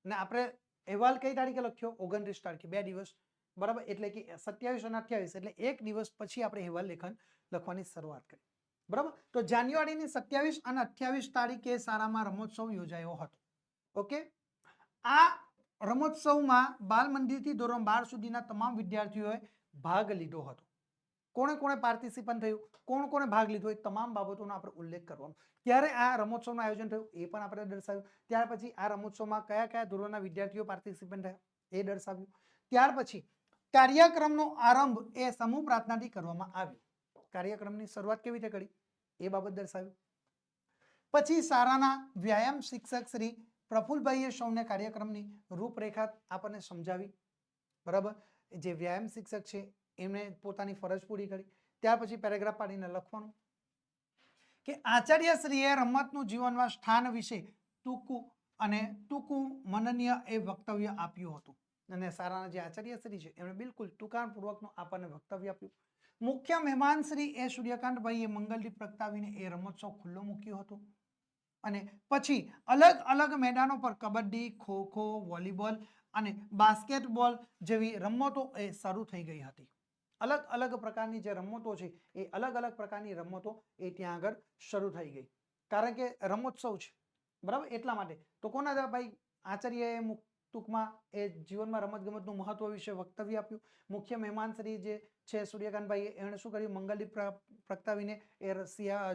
ને આપણે અહેવાલ કઈ તારીખે લખ્યો? 29 તારીખે, 2 દિવસ. બરાબર? એટલે કે 27 અને 28 એટલે 1 દિવસ પછી આપણે અહેવાલ લેખન લખવાની શરૂઆત કરી. બરાબર? તો જાન્યુઆરીની 27 અને 28 તારીખે શાળામાં રમોત્સવ યોજાયો હતો. ઓકે, આ રમોત્સવમાં બાલ મંદિરથી ધોરણ 12 સુધીના તમામ વિદ્યાર્થીઓએ ભાગ લીધો હતો. કોણે કોણે પાર્ટિસિપન્ટ થયું, કોણ કોણે ભાગ લીધો, એ તમામ બાબતોનો આપણે ઉલ્લેખ કરવાનો. ત્યારે આ રમોત્સવનું આયોજન થયું એ પણ આપણે દર્શાવ્યું. ત્યાર પછી આ રમોત્સવમાં કયા કયા ધોરણના વિદ્યાર્થીઓ પાર્ટિસિપન્ટ થયા એ દર્શાવ્યું. ત્યાર પછી કાર્યક્રમનો આરંભ એ સમૂહ પ્રાર્થનાથી કરવામાં આવ્યો. કાર્યક્રમની શરૂઆત કેવી રીતે કરી એ બાબત દર્શાવ્યું. પછી શાળાના વ્યાયામ શિક્ષક શ્રી પ્રફુલભાઈએ સૌને કાર્યક્રમની રૂપરેખા આપણને સમજાવી. બરાબર, જે વ્યાયામ શિક્ષક છે એમણે પોતાની ફરજ પૂરી કરી. ત્યાર પછી પેરેગ્રાફ પાડીને લખવાનું કે આચાર્યશ્રીએ રમતનું જીવનમાં સ્થાન વિશે ટૂંકું મનનીય એ વક્તવ્ય આપ્યું હતું. અને શાળાના જે આચાર્યશ્રી છે એમણે બિલકુલ ટૂંકાણપૂર્વકનું આપણને વક્તવ્ય આપ્યું. મુખ્ય મહેમાન શ્રી એ સૂર્યકાંતભાઈએ મંગલદીપ પ્રગટાવીને એ રમોત્સવ ખુલ્લો મૂક્યો હતો. અને પછી અલગ અલગ મેદાનો પર કબડ્ડી, ખોખો, વોલીબોલ અને બાસ્કેટબોલ જેવી રમતો એ શરૂ થઈ ગઈ હતી. અલગ અલગ પ્રકારની જે રમતો છે એ અલગ અલગ પ્રકારની રમતો એ ત્યાં આગળ શરૂ થઈ ગઈ. કારણ કે રમોત્સવ છે, બરાબર, એટલા માટે. તો કોના ભાઈ આચાર્યએ ટૂંકમાં એ જીવનમાં રમતગમતનું મહત્વ વિશે વક્તવ્ય આપ્યું. મુખ્ય મહેમાન શ્રી જે છે સૂર્યકાંતભાઈએ એમણે શું કર્યું, મંગલદીપ પ્રગટાવીને એ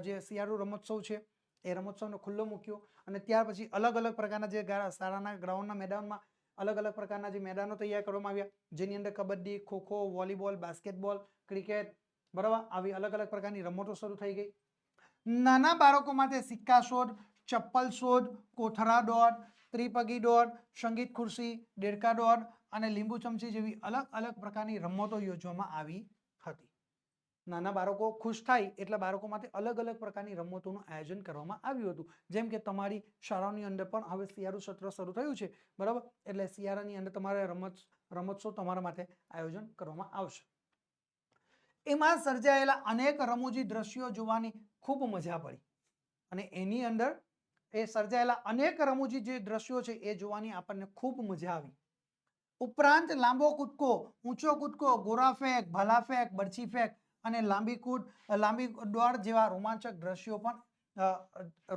જે શિયાળુ રમોત્સવ છે એ રમોત્સવને ખુલ્લો મૂક્યો. અને ત્યાર પછી અલગ અલગ પ્રકારના જે શાળાના ગ્રાઉન્ડના મેદાનમાં અલગ અલગ પ્રકારના જે મેદાનો તૈયાર કરવામાં આવ્યા, જેની અંદર kabaddi, kho kho, volleyball, basketball, cricket, બરાબર, આવી અલગ અલગ પ્રકારની રમતો શરૂ થઈ ગઈ. નાના બાળકો માટે સિક્કા શોધ, ચપ્પલ શોધ, કોથળા દોડ, ત્રિપગી દોડ, સંગીત ખુરશી, દેડકા દોડ અને લીંબુ ચમચી જેવી અલગ અલગ પ્રકારની રમતો યોજવામાં આવી હતી. નાના બાળકો ખુશ થાય એટલે બાળકો માટે અલગ અલગ પ્રકારની રમતોનું આયોજન કરવામાં આવ્યું હતું. જેમ કે તમારી શાળાની અંદર પણ હવે શિયાળુ સત્ર શરૂ થયું છે, બરાબર, એટલે શિયાળાની અંદર તમારે રમોત્સવ તમારા માટે આયોજન કરવામાં આવશે. એમાં સર્જાયેલા અનેક રમૂજી દ્રશ્યો જોવાની ખૂબ મજા પડી. અને એની અંદર એ સર્જાયેલા અનેક રમૂજી જે દ્રશ્યો છે એ જોવાની આપણને ખૂબ મજા આવી. ઉપરાંત લાંબો કૂદકો, ઊંચો કૂદકો, ગોરા ફેંક, ભાલા ફેંક, બરછી ફેંક અને લાંબી દોડ જેવા રોમાંચક દ્રશ્યો પણ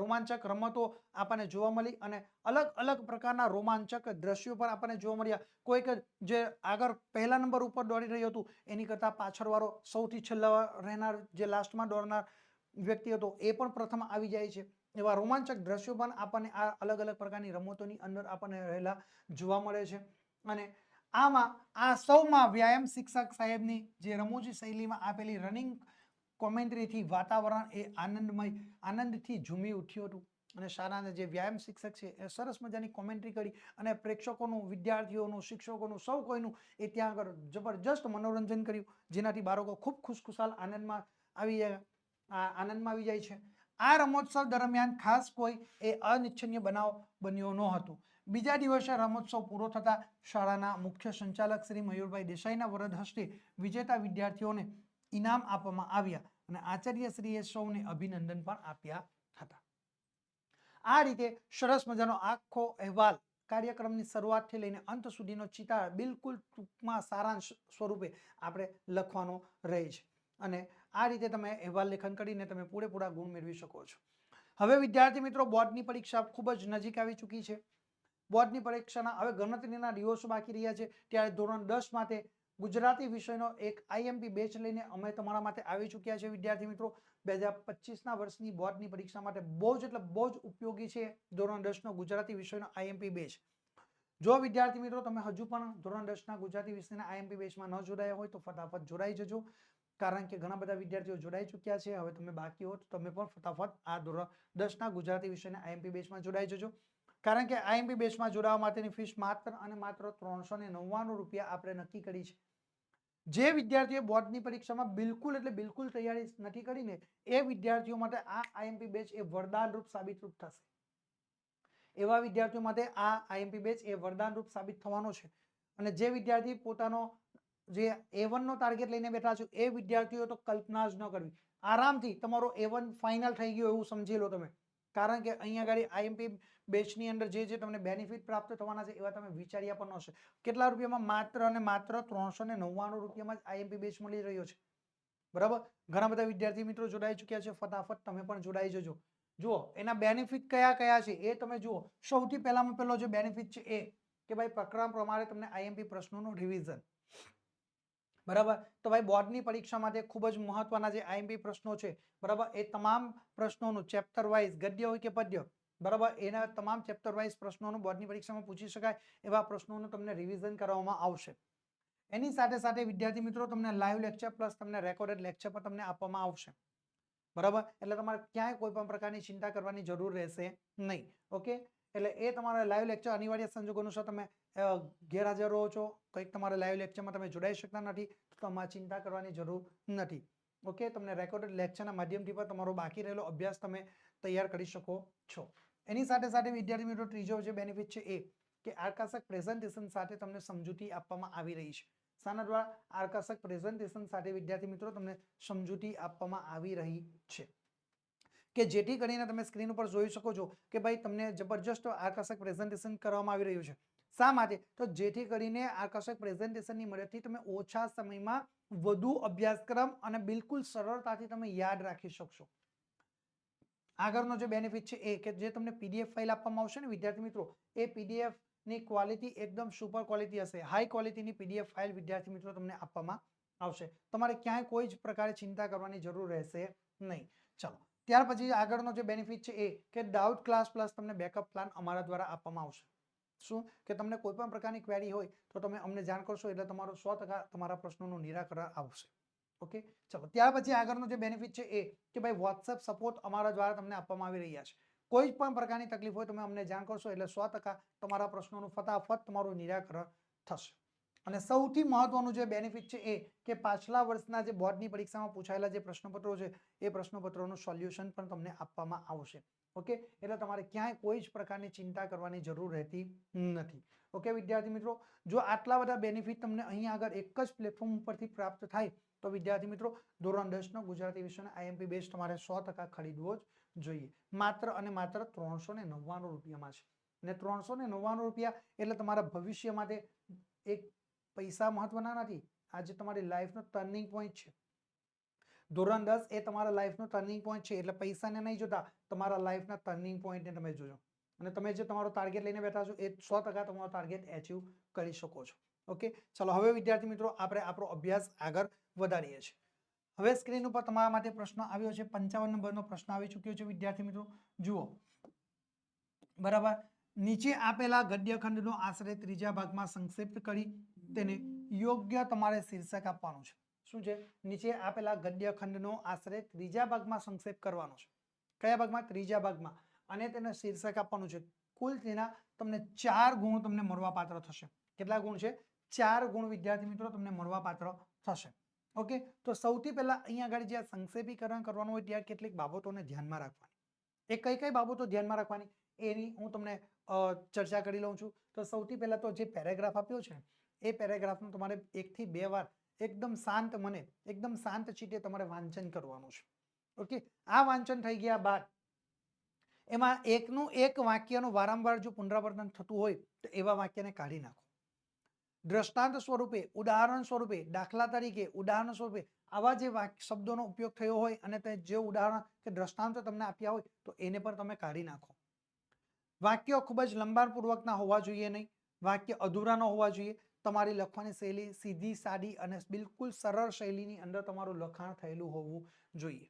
રોમાંચક રમતો આપણને જોવા મળી. અને અલગ અલગ પ્રકારના રોમાંચક દ્રશ્યો પણ આપણને જોવા મળ્યા. કોઈક જે આગળ પહેલા નંબર ઉપર દોડી રહ્યું હતું એની કરતા પાછળવાળો સૌથી છેલ્લા રહેનાર જે લાસ્ટમાં દોડનાર વ્યક્તિ હતો એ પણ પ્રથમ આવી જાય છે. એવા રોમાંચક દ્રશ્યો પણ આપણને આ અલગ અલગ પ્રકારની રમતોની અંદર આપણને રહેલા જોવા મળે છે. અને આ સૌમાં વ્યાયામ શિક્ષક સાહેબની જે રમૂજી શૈલીમાં આપેલી રનિંગ કોમેન્ટ્રીથી વાતાવરણ એ આનંદથી ઝૂમી ઉઠ્યું હતું. અને શાળાના જે વ્યાયામ શિક્ષક છે એ સરસ મજાની કોમેન્ટ્રી કરી અને પ્રેક્ષકોનું, વિદ્યાર્થીઓનું, શિક્ષકોનું, સૌ કોઈનું એ ત્યાં આગળ જબરજસ્ત મનોરંજન કર્યું, જેનાથી બાળકો ખૂબ ખુશખુશાલ આનંદમાં આવી જાય છે. આ રમોત્સવ દરમિયાન ખાસ કોઈ એ અનિચ્છનીય બનાવ બન્યો ન હતો. બીજા દિવસે રમોત્સવ પૂરો થતા શાળાના મુખ્ય સંચાલક શ્રી મયુરભાઈ દેસાઈના વરદ હસ્તે વિજેતા વિદ્યાર્થીઓને ઇનામ આપવામાં આવ્યા અને આચાર્યશ્રીએ સૌને અભિનંદન પણ આપ્યા હતા. આ રીતે સરસ મજાનો આખો અહેવાલ કાર્યક્રમની શરૂઆતથી લઈને અંત સુધીનો ચિતાર બિલકુલ ટૂંકમાં સારાંશ સ્વરૂપે આપણે લખવાનો રહે છે. અને આ રીતે તમે અહેવાલ લેખન કરીને તમે પૂરેપૂરા ગુણ મેળવી શકો છો. હવે વિદ્યાર્થી મિત્રો, બોર્ડની પરીક્ષા ખૂબ જ નજીક આવી ચૂકી છે. બોર્ડની પરીક્ષાના હવે ગણતરીના દિવસો બાકી રહ્યા છે. ત્યારે ધોરણ 10 માટે ગુજરાતી વિષયનો એક આઈએમપી બેચ લઈને અમે તમારા માટે આવી ચૂક્યા છે. વિદ્યાર્થી મિત્રો, 2025ના વર્ષની બોર્ડની પરીક્ષા માટે બહુ જ ઉપયોગી છે ધોરણ 10નો ગુજરાતી વિષયનો આઈએમપી બેચ. જો વિદ્યાર્થી મિત્રો તમે હજુ પણ ધોરણ 10ના ગુજરાતી વિષયના આઈએમપી બેચમાં ન જોડાયા હોય તો ફટાફટ જોડાઈ જજો. કારણ કે ઘણા બધા વિદ્યાર્થીઓ જોડાઈ ચૂક્યા છે. હવે તમે બાકી હો તો તમે પણ ફટાફટ આ ધોરણ 10ના ગુજરાતી વિષયના આઈએમપી બેચમાં જોડાઈ જજો. કારણ કે આઈએમપી બેચમાં જોડાવા માટેની ફીસ માત્ર અને માત્ર 399 રૂપિયા આપણે નક્કી કરી છે. જે વિદ્યાર્થીઓ બોર્ડની પરીક્ષામાં બિલકુલ એટલે બિલકુલ તૈયારી નથી કરીને એ વિદ્યાર્થીઓ માટે આ આઈએમપી બેચ એ વરદાનરૂપ સાબિતરૂપ થશે. એવા વિદ્યાર્થીઓ માટે આ આઈએમપી બેચ એ વરદાનરૂપ સાબિત થવાનો છે. અને જે વિદ્યાર્થી પોતાનો જે A1 નો ટાર્ગેટ લઈને બેઠા છો એ વિદ્યાર્થીઓ તો કલ્પના જ ન કરવી. આરામથી તમારો A1 ફાઇનલ થઈ ગયો એવું સમજી લો તમે. કારણ કે અહીંયા આગળ આઈએમપી બેચની અંદર જે તમને બેનિફિટ પ્રાપ્ત થવાના છે એવા તમે વિચાર્યા પણ ન હશે. કેટલા રૂપિયામાં? માત્ર અને માત્ર 399 રૂપિયામાં જ આઈએમપી બેચ મળી રહ્યો છે. બરાબર, ઘણા બધા વિદ્યાર્થી મિત્રો જોડાઈ ચૂક્યા છે. ફટાફટ તમે પણ જોડાઈ જજો. જુઓ એના બેનિફિટ કયા કયા છે એ તમે જુઓ. સૌથી પહેલામાં પહેલો જે બેનિફિટ છે એ કે ભાઈ પ્રકરણ પ્રમાણે તમને આઈએમપી પ્રશ્નોનું રિવિઝન, બરાબર. તો ભાઈ બોર્ડની પરીક્ષા માટે ખૂબ જ મહત્વના જે આઈએમપી પ્રશ્નો છે, બરાબર, એ તમામ પ્રશ્નોનું ચેપ્ટર વાઇઝ ગદ્ય હોય કે પદ્ય, બરાબર, એના તમામ ચેપ્ટર વાઇઝ પ્રશ્નોનું બોર્ડની પરીક્ષામાં પૂછી શકાય એવા પ્રશ્નોનું તમને રિવિઝન કરવામાં આવશે. એની સાથે સાથે વિદ્યાર્થી મિત્રો તમને લાઈવ લેક્ચર પ્લસ તમને રેકોર્ડેડ લેક્ચર પણ તમને આપવામાં આવશે, બરાબર. એટલે તમારે ક્યાંય કોઈ પણ પ્રકારની ચિંતા કરવાની જરૂર રહેશે નહીં. ઓકે, એટલે એ તમારા લાઈવ લેક્ચર અનિવાર્ય સંજોગો અનુસાર તમે ગેરહાજર રહો છો, કંઈક તમારા લાઈવ લેક્ચરમાં તમે જોડાઈ શકતા નથી, તો તમારે ચિંતા કરવાની જરૂર નથી. ઓકે, તમને રેકોર્ડેડ લેક્ચરના માધ્યમથી પણ તમારો બાકી રહેલો અભ્યાસ તમે તૈયાર કરી શકો છો. એની સાથે સાથે વિદ્યાર્થી મિત્રો ત્રીજો જે બેનિફિટ છે એ કે આકર્ષક પ્રેઝન્ટેશન સાથે તમને સમજૂતી આપવામાં આવી રહી છે. શાના દ્વારા? આકર્ષક પ્રેઝન્ટેશન સાથે વિદ્યાર્થી મિત્રો તમને સમજૂતી આપવામાં આવી રહી છે, કે જેથી કરીને તમે સ્ક્રીન ઉપર જોઈ શકો છો કે ભાઈ તમને જબરજસ્ત આકર્ષક પ્રેઝન્ટેશન કરવામાં આવી રહ્યું છે. શા માટે? તો જેથી કરીને આકર્ષક પ્રેઝન્ટેશનની મદદથી તમે ઓછા સમયમાં વધુ અભ્યાસક્રમ અને બિલકુલ સરળતાથી તમે યાદ રાખી શકશો. આગળનો જે બેનિફિટ છે એ કે જે તમને પીડીએફ ફાઇલ આપવામાં આવશે ને વિદ્યાર્થી મિત્રો, એ પીડીએફ ની ક્વોલિટી એકદમ સુપર ક્વોલિટી હશે. હાઈ ક્વોલિટીની પીડીએફ ફાઇલ વિદ્યાર્થી મિત્રો તમને આપવામાં આવશે. તમારે ક્યાંય કોઈ જ પ્રકારે ચિંતા કરવાની જરૂર રહેશે નહીં. ચલો, ત્યાર પછી આગળનો જે બેનિફિટ છે એ કે ડાઉટ ક્લાસ પ્લસ તમને બેકઅપ પ્લાન અમારા દ્વારા આપવામાં આવશે. શું? કે તમને કોઈ પણ પ્રકારની ક્વેરી હોય તો તમે અમને જાણ કરશો એટલે તમારો 100% તમારા પ્રશ્નોનું નિરાકરણ આવશે. ઓકે, ચલો, ત્યાર પછી આગળનો જે બેનિફિટ છે એ કે ભાઈ વોટ્સએપ સપોર્ટ અમારા દ્વારા તમને આપવામાં આવી રહ્યા છે. કોઈ પણ પ્રકારની તકલીફ હોય તમે અમને જાણ કરશો એટલે 100% તમારા પ્રશ્નોનું ફટાફટ તમારું નિરાકરણ થશે. અને સૌથી મહત્વનું જે બેનિફિટ છે એ કે પાછલા વર્ષના જે બોર્ડની પરીક્ષામાં પૂછાયેલા જે પ્રશ્નપત્રો છે એ પ્રશ્નપત્રોનું સોલ્યુશન પણ તમને આપવામાં આવશે. ઓકે, એટલે તમારે ક્યાંય કોઈ જ પ્રકારની ચિંતા કરવાની જરૂર રહેતી નથી. ઓકે વિદ્યાર્થી મિત્રો, જો આટલા બધા બેનિફિટ તમને અહીંયા આગળ એક જ પ્લેટફોર્મ ઉપરથી પ્રાપ્ત થાય તો વિદ્યાર્થી મિત્રો ધોરણ 10 નો ગુજરાતી વિષયનો આઈએમપી બેઝ તમારે 100% ખરીદવો જ જોઈએ. માત્ર અને માત્ર 399 રૂપિયામાં છે. અને 399 રૂપિયા એટલે તમારા ભવિષ્ય માટે એક પૈસા મહત્વના નથી, આજે તમારી લાઈફનો ટર્નિંગ પોઈન્ટ છે. ધોરણ 10 એ તમારા લાઈફનો ટર્નિંગ પોઈન્ટ છે, એટલે પૈસાને નહીં જોતા તમારા લાઈફના ટર્નિંગ પોઈન્ટને તમે જોજો. અને તમે જે તમારો ટાર્ગેટ લઈને બેઠા છો એ 100% તમારો ટાર્ગેટ એચીવ કરી શકો છો. ઓકે, ચલો હવે વિદ્યાર્થી મિત્રો આપણે આપણો અભ્યાસ આગળ વધારીએ છીએ. હવે સ્ક્રીન ઉપર તમારા માટે પ્રશ્ન આવ્યો છે. 55 નંબરનો પ્રશ્ન આવી ચૂક્યો છે વિદ્યાર્થી મિત્રો. જુઓ, બરાબર, નીચે આપેલા ગદ્યખંડનો આશરે ત્રીજા ભાગમાં સંક્ષિપ્ત કરી તેને યોગ્ય તમારે શીર્ષક આપવાનું છે. શું છે? નીચે આપેલા ગદ્યખંડનો આશરે ત્રીજા ભાગમાં સંક્ષેપ કરવાનો છે. કયા ભાગમાં? ત્રીજા ભાગમાં. અને તેને શીર્ષક આપવાનું છે. કુલ તેના તમને 4 ગુણ તમને મળવાપાત્ર થશે. કેટલા ગુણ છે? 4 ગુણ વિદ્યાર્થી મિત્રો તમને મળવાપાત્ર થશે. ઓકે, તો સૌથી પહેલા અહીંયા આગળ જે સંક્ષેપીકરણ કરવાનું હોય ત્યાં કેટલીક બાબતોને ધ્યાનમાં રાખવાની. એ કઈ કઈ બાબતો ધ્યાનમાં રાખવાની એની હું તમને ચર્ચા કરી લઉં છું. તો સૌથી પહેલા તો જે પેરેગ્રાફ આપ્યો છે એ પેરેગ્રાફનું તમારે 1 થી 2 વાર એકદમ શાંત મને, એકદમ શાંત ચિત્તે તમારે વાંચન કરવાનું છે. ઓકે, આ વાંચન થઈ ગયા બાદ એમાં એકનું એક વાક્યનું વારંવાર જો પુનરાવર્તન થતું હોય તો એવા વાક્યને કાઢી નાખો. દ્રષ્ટાંત સ્વરૂપે, ઉદાહરણ સ્વરૂપે, દાખલા તરીકે, ઉદાહરણ સ્વરૂપે આવા જે શબ્દોનો ઉપયોગ થયો હોય અને તે જે ઉદાહરણ કે દ્રષ્ટાંત તમને આપ્યા હોય તો એને પણ તમે કાઢી નાખો. વાક્યો ખૂબ જ લંબાણપૂર્વકના હોવા જોઈએ નહીં, વાક્ય અધૂરા ન હોવા જોઈએ. તમારી લખવાની શૈલી સીધી સાદી અને બિલકુલ સરળ શૈલીની અંદર તમારું લખાણ થયેલું હોવું જોઈએ.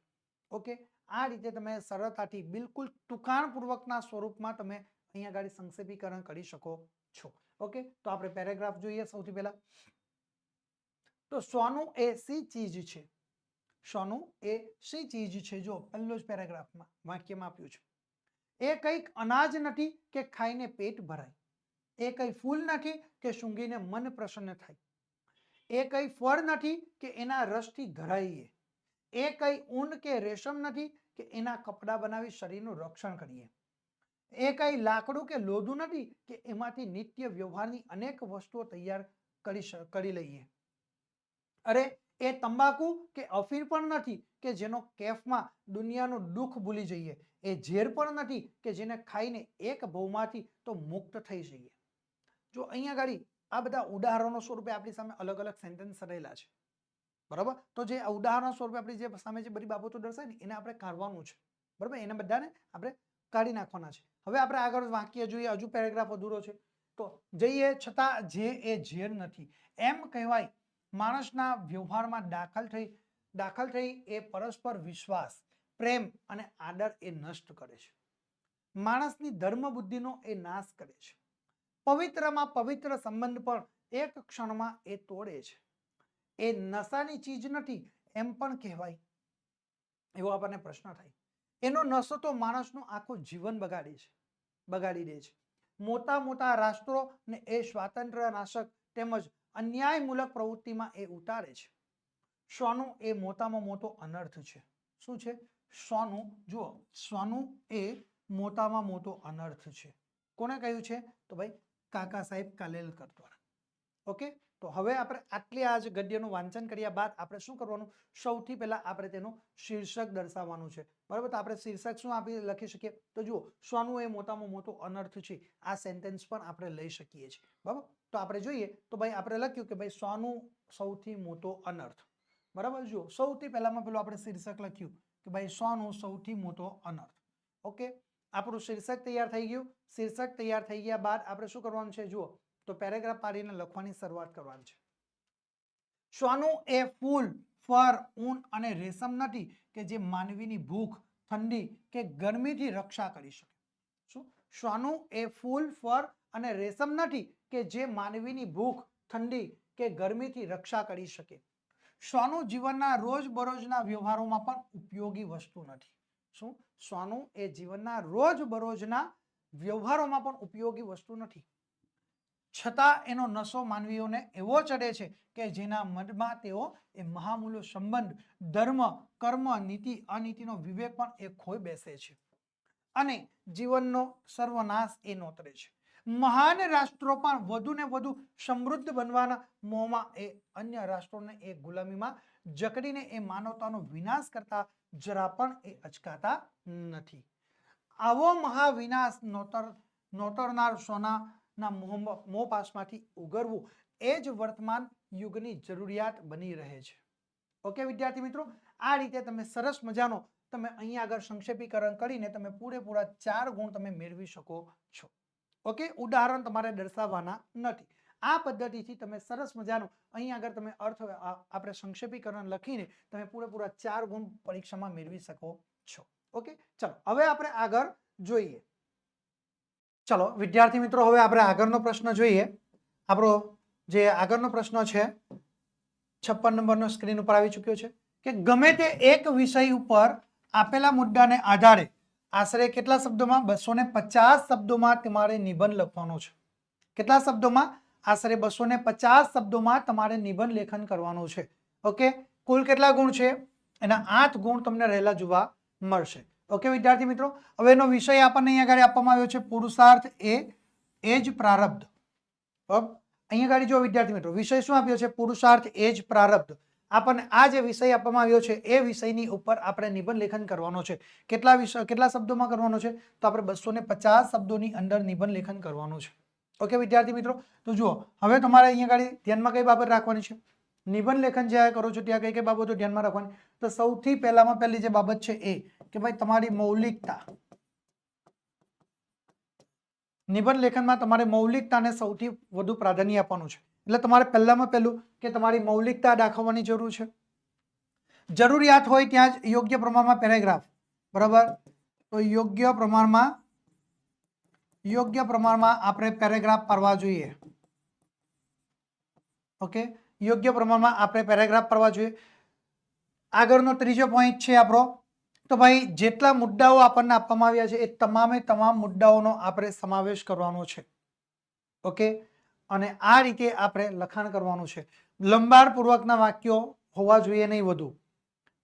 ઓકે, આ રીતે તમે સરળતાથી બિલકુલ ટૂંકાણપૂર્વકના સ્વરૂપમાં તમે અહીંયા આગળ સંક્ષેપીકરણ કરી શકો છો. ઓકે, તો આપણે પેરેગ્રાફ જોઈએ સૌથી પહેલા. તો સોનું એ સી ચીજ છે. સોનું એ સી ચીજ છે. જો પહેલો જ પેરેગ્રાફમાં વાક્યમાં આપ્યું છે. એ કંઈક અનાજ નથી કે ખાઈને પેટ ભરાય. એ કઈ ફૂલ નથી કે સૂંઘીને મન પ્રસન્ન થાય. એ કઈ ફળ નથી કે એના રસથી ધરાઈએ. એ કઈ ઊન કે રેશમ નથી કે એના કપડા બનાવી શરીરનું રક્ષણ કરીએ. એ કઈ લાકડું કે લોધું નથી કે એમાંથી નિત્ય વ્યવહારની અનેક વસ્તુઓ તૈયાર કરી લઈએ. અરે એ તંબાકુ કે અફીણ પણ નથી કે જેનો કેફમાં દુનિયાનું દુઃખ ભૂલી જઈએ. એ ઝેર પણ નથી કે જેને ખાઈને એક ભવમાંથી તો મુક્ત થઈ જઈએ. જો અહીંયા આગળ આ બધા ઉદાહરણો સ્વરૂપે આપણી સામે અલગ અલગ સેન્ટેન્સ રહેલા છે. બરાબર, તો જે ઉદાહરણ સ્વરૂપે આપણી જે સામે જે બધી બાબતો દર્શાય ને એને આપણે કાઢવાનું છે. બરાબર, એને બધાને આપણે કાઢી નાખવાના છે. હવે આપણે આગળ વાક્ય જોઈએ. હજુ પેરેગ્રાફ અધૂરો છે. તો જઈએ છતાં જે એ ઝેર નથી એમ કહેવાય. માણસના વ્યવહારમાં દાખલ થઈ એ પરસ્પર વિશ્વાસ, પ્રેમ અને આદર એ નષ્ટ કરે છે. માણસની ધર્મ બુદ્ધિનો એ નાશ કરે છે. પવિત્રમાં પવિત્ર સંબંધ પણ એક ક્ષણમાં એ તોડે છે. એ નશાની ચીજ નથી એમ પણ કહેવાય. એવો આપણને પ્રશ્ન થાય. એનો નશો તો માણસનું આખું જીવન બગાડી દે છે. મોટા મોટા રાષ્ટ્રો ને એ સ્વાતંત્ર્ય નાશક તેમજ અન્યાયમૂલક પ્રવૃત્તિમાં એ ઉતારે છે. સોનું એ મોટામાં મોટો અનર્થ છે. શું છે? સોનું. જુઓ, સોનું એ મોટામાં મોટો અનર્થ છે. કોને કહ્યું છે? તો ભાઈ કાકા સાહેબ કાલેલકર દ્વારા. ઓકે, તો હવે આપણે આટલી આજ ગદ્યનું વાંચન કર્યા બાદ આપણે શું કરવાનું? સૌથી પહેલા આપણે તેનું શીર્ષક દર્શાવવાનું છે. બરાબર, તો આપણે શીર્ષક શું લખી શકીએ? તો જુઓ, સોનું એ મોટામાં મોટો અનર્થ છે. આ સેન્ટેન્સ પણ આપણે લઈ શકીએ છીએ. બરાબર, તો આપણે જોઈએ તો ભાઈ આપણે લખ્યું કે ભાઈ સોનું સૌથી મોટો અનર્થ. બરાબર, જુઓ સૌથી પહેલામાં પેલું આપણે શીર્ષક લખ્યું કે ભાઈ સોનું સૌથી મોટો અનર્થ. ઓકે, આપણું શીર્ષક તૈયાર થઈ ગયું. શીર્ષક તૈયાર થઈ ગયા બાદ આપણે શું કરવાનું છે? જુઓ, તો પેરેગ્રાફ પાડીને લખવાની શરૂઆત કરવાની છે. સોનું એ ફૂલ, ફર, ઊન અને રેશમ નથી કે જે માનવીની ભૂખ, ઠંડી કે ગરમીથી રક્ષા કરી શકે. શું? સોનું એ ફૂલ, ફર અને રેશમ નથી કે જે માનવીની ભૂખ, ઠંડી કે ગરમીથી રક્ષા કરી શકે. સોનું જીવનના રોજબરોજના વ્યવહારોમાં પણ ઉપયોગી વસ્તુ નથી. શું? સોનું એ જીવનના રોજબરોજના વ્યવહારોમાં પણ ઉપયોગી વસ્તુ નથી. છતાં એનો નશો માનવીઓને એવો ચડે છે કે જેના મનમાં તેઓ એ મહામૂલ્ય સંબંધ, ધર્મ, કર્મ, નીતિ, અનીતિનો વિવેક પણ એ ખોઈ બેસે છે અને જીવનનો સર્વનાશ એ નોતરે છે. મહાન રાષ્ટ્રો પણ વધુ ને વધુ સમૃદ્ધ બનવાના મોહમાં એ અન્ય રાષ્ટ્રોને એ ગુલામીમાં જકડીને એ માનવતાનો વિનાશ કરતા જરા પણ એ અચકાતા નથી. આવો મહાવિનાશ નોતરનાર સોનાના મોહપાશમાંથી ઉગરવું એ જ વર્તમાન યુગની જરૂરિયાત બની રહે છે. ઓકે વિદ્યાર્થી મિત્રો, આ રીતે તમે સરસ મજાનો તમે અહીંયા આગળ સંક્ષેપીકરણ કરીને તમે પૂરેપૂરા 4 ગુણ તમે મેળવી શકો છો. ઓકે, ઉદાહરણ તમારે દર્શાવવાના નથી. આ પદ્ધતિથી તમે સરસ મજાનું અહીંયા આગળ તમે અર્થ આપણે સંક્ષેપીકરણ લખીને તમે પૂરેપૂરા 4 ગુણ પરીક્ષામાં મેળવી શકો છો. ઓકે, ચલો હવે આપણે આગળ જોઈએ. ચલો વિદ્યાર્થી મિત્રો, હવે આપણે આગળનો પ્રશ્ન જોઈએ. આપણો જે આગળનો પ્રશ્ન છે 56 નંબરનો સ્ક્રીન ઉપર આવી ચૂક્યો છે કે ગમે તે એક વિષય ઉપર આપેલા મુદ્દાને આધારે આશરે કેટલા શબ્દોમાં? 250 શબ્દોમાં તમારે નિબંધ લખવાનો છે. કેટલા શબ્દોમાં? આશરે 250 શબ્દોમાં તમારે નિબંધ લેખન કરવાનું છે. ઓકે, કુલ કેટલા ગુણ છે? એના 8 ગુણ તમને રહેલા જોવા મળશે. ઓકે વિદ્યાર્થી મિત્રો, હવે એનો વિષય આપણને અહીંયા આગળ આપવામાં આવ્યો છે પુરુષાર્થ એ જ પ્રારબ્ધ. અહીંયા આગળ જો વિદ્યાર્થી મિત્રો વિષય શું આપ્યો છે? પુરુષાર્થ એ જ પ્રારબ્ધ. આપણને આ જે વિષય આપવામાં આવ્યો છે એ વિષયની ઉપર આપણે નિબંધ લેખન કરવાનો છે. કેટલા શબ્દોમાં કરવાનો છે? તો આપણે 250 શબ્દોની અંદર નિબંધ લેખન કરવાનું છે. ઓકે વિદ્યાર્થી મિત્રો, તો જુઓ હવે તમારે અહીંયા આગળ ધ્યાનમાં કઈ બાબત રાખવાની છે? નિબંધ લેખન જ્યારે કરો છો ત્યાં કઈ કઈ બાબતો ધ્યાનમાં રાખવાની? તો સૌથી પહેલામાં પહેલી જે બાબત છે એ કે ભાઈ તમારી મૌલિકતા. નિબંધ લેખનમાં તમારે મૌલિકતાને સૌથી વધુ પ્રાધાન્ય આપવાનું છે. એટલે તમારે પહેલામાં પહેલું કે તમારી મૌલિકતા દાખવવાની જરૂર છે. જરૂરિયાત હોય ત્યાં જ યોગ્ય પ્રમાણમાં પેરેગ્રાફ. બરાબર, તો યોગ્ય પ્રમાણમાં આપણે પેરેગ્રાફ પાડવા જોઈએ. ઓકે, યોગ્ય પ્રમાણમાં આપણે પેરેગ્રાફ પાડવા જોઈએ. આગળનો ત્રીજો પોઈન્ટ છે આપણો, તો ભાઈ જેટલા મુદ્દાઓ આપણને આપવામાં આવ્યા છે એ તમામે તમામ મુદ્દાઓનો આપણે સમાવેશ કરવાનો છે. ઓકે, અને આ રીતે આપણે લખાણ કરવાનું છે. લંબાણપૂર્વકના વાક્યો હોવા જોઈએ નહીં વધુ.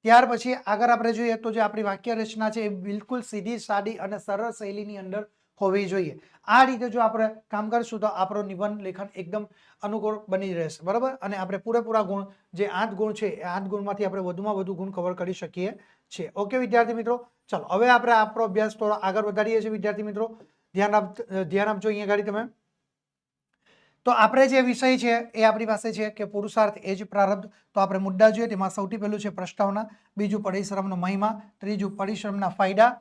ત્યાર પછી આગળ આપણે જોઈએ તો જે આપણી વાક્ય રચના છે એ બિલકુલ સીધી, સાદી અને સરળ શૈલીની અંદર હોવી જોઈએ. આ રીતે જો આપણે કામ કરીશું તો આપણો નિબંધ લેખન એકદમ અનુકૂળ બની રહેશે. બરાબર, અને આપણે પૂરેપૂરા ગુણ જે 8 ગુણ છે એ 8 ગુણમાંથી આપણે વધુમાં વધુ ગુણ કવર કરી શકીએ છીએ. ઓકે વિદ્યાર્થી મિત્રો, ચાલો હવે આપણે આપણો અભ્યાસ થોડો આગળ વધારીએ છીએ. વિદ્યાર્થી મિત્રો ધ્યાન આપજો અહીંયા આગળ તમે. તો આપણે જે વિષય છે એ આપણી પાસે છે કે પુરુષાર્થ એ જ પ્રારબ્ધ. તો આપણે મુદ્દા જોઈએ તેમાં સૌથી પહેલું છે પ્રસ્તાવના, બીજું પરિશ્રમનો મહિમા, ત્રીજું પરિશ્રમના ફાયદા,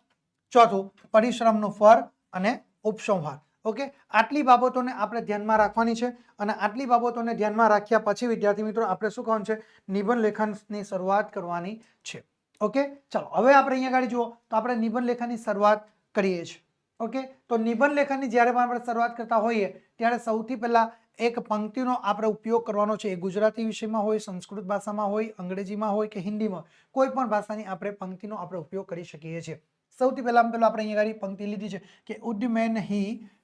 ચોથું પરિશ્રમનું ફળ અને ઉપસંહાર. ઓકે, આટલી બાબતોને આપણે ધ્યાનમાં રાખવાની છે અને આટલી બાબતોને ધ્યાનમાં રાખ્યા પછી વિદ્યાર્થી મિત્રો આપણે શું કરવાનું છે, નિબંધ લેખનની શરૂઆત કરવાની છે. ઓકે, ચાલો હવે આપણે અહીંયા આગળ જુઓ તો આપણે નિબંધ લેખનની શરૂઆત કરીએ છીએ. ઓકે, તો નિબંધ લેખનની જ્યારે પણ આપણે શરૂઆત કરતા હોઈએ ત્યારે સૌથી પહેલા એક પંક્તિનો આપણે ઉપયોગ કરવાનો છે. એ ગુજરાતી વિષયમાં હોય, સંસ્કૃત ભાષામાં હોય, અંગ્રેજીમાં હોય કે હિન્દીમાં, કોઈ પણ ભાષાની આપણે પંક્તિનો આપણે ઉપયોગ કરી શકીએ છીએ. સૌથી પહેલામાં પહેલા આપણે અહીંયા આગળ પંક્તિ લીધી છે કે ઉદ્મેન હિ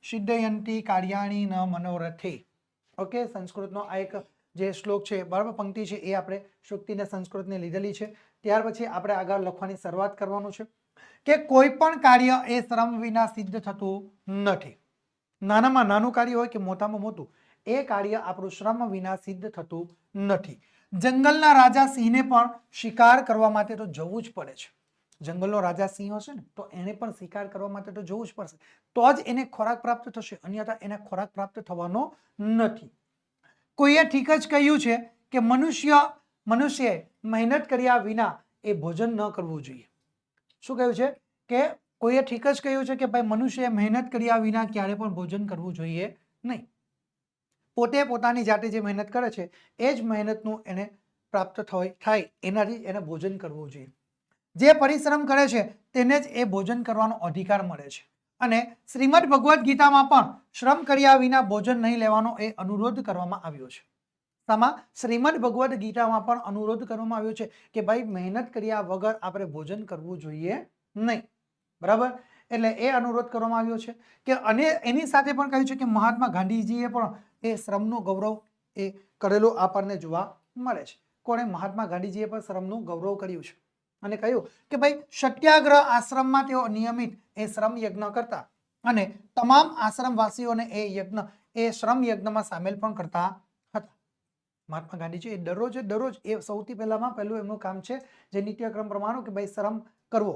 સિદ્ધયંતી કાર્યાણી ન મનોરથે. ઓકે, સંસ્કૃતનો આ એક જે શ્લોક છે, બરાબર, પંક્તિ છે, એ આપણે શુક્તિને સંસ્કૃતને લીધેલી છે. ત્યાર પછી આપણે આગળ લખવાની શરૂઆત કરવાનું છે કે કોઈ પણ કાર્ય એ શ્રમ વિના સિદ્ધ થતું નથી. નાનામાં નાનું કાર્ય હોય કે મોટામાં મોટું, એ કાર્ય આપણું શ્રમ વિના સિદ્ધ થતું નથી. જંગલના રાજા સિંહને પણ શિકાર કરવા માટે તો જવું જ પડે છે. જંગલનો રાજા સિંહ હશે ને તો એને પણ શિકાર કરવા માટે તો જવું જ પડશે, તો જ એને ખોરાક પ્રાપ્ત થશે, અન્યથા એને ખોરાક પ્રાપ્ત થવાનો નથી. કોઈએ ઠીક જ કહ્યું છે કે મનુષ્યએ મહેનત કર્યા વિના એ ભોજન ન કરવું જોઈએ. શું કહ્યું છે કે કોઈએ ઠીક જ કહ્યું છે કે ભાઈ મનુષ્યએ મહેનત કર્યા વિના ક્યારે પણ ભોજન કરવું જોઈએ નહીં. પોતે પોતાની જાતે જે મહેનત કરે છે એ જ મહેનતનું એને પ્રાપ્ત થાય એનાથી એને ભોજન કરવું જોઈએ. જે પરિશ્રમ કરે છે તેને જ એ ભોજન કરવાનો અધિકાર મળે છે. અને શ્રીમદ ભગવદ્ ગીતામાં પણ શ્રમ કર્યા વિના ભોજન નહીં લેવાનો એ અનુરોધ કરવામાં આવ્યો છે. આમાં શ્રીમદ ભગવદ્ ગીતામાં પણ અનુરોધ કરવામાં આવ્યો છે કે ભાઈ મહેનત કર્યા વગર આપણે ભોજન કરવું જોઈએ નહીં. બરાબર, એટલે એ અનુરોધ કરવામાં આવ્યો છે કે અને એની સાથે પણ કહ્યું છે કે મહાત્મા ગાંધીજીએ પણ એ શ્રમનું ગૌરવ એ કરેલું આપણને જોવા મળે છે. કોણે? મહાત્મા ગાંધીજીએ પણ શ્રમનું ગૌરવ કર્યું છે અને કહ્યું કે ભાઈ સત્યાગ્રહ આશ્રમમાં તેઓ નિયમિત એ શ્રમ યજ્ઞ કરતા અને તમામ આશ્રમવાસીઓને એ શ્રમ યજ્ઞમાં સામેલ પણ કરતા હતા. મહાત્મા ગાંધીજી એ દરરોજ એ સૌથી પહેલું એમનું કામ છે જે નિત્યક્રમ પ્રમાણે કે ભાઈ શ્રમ કરવો,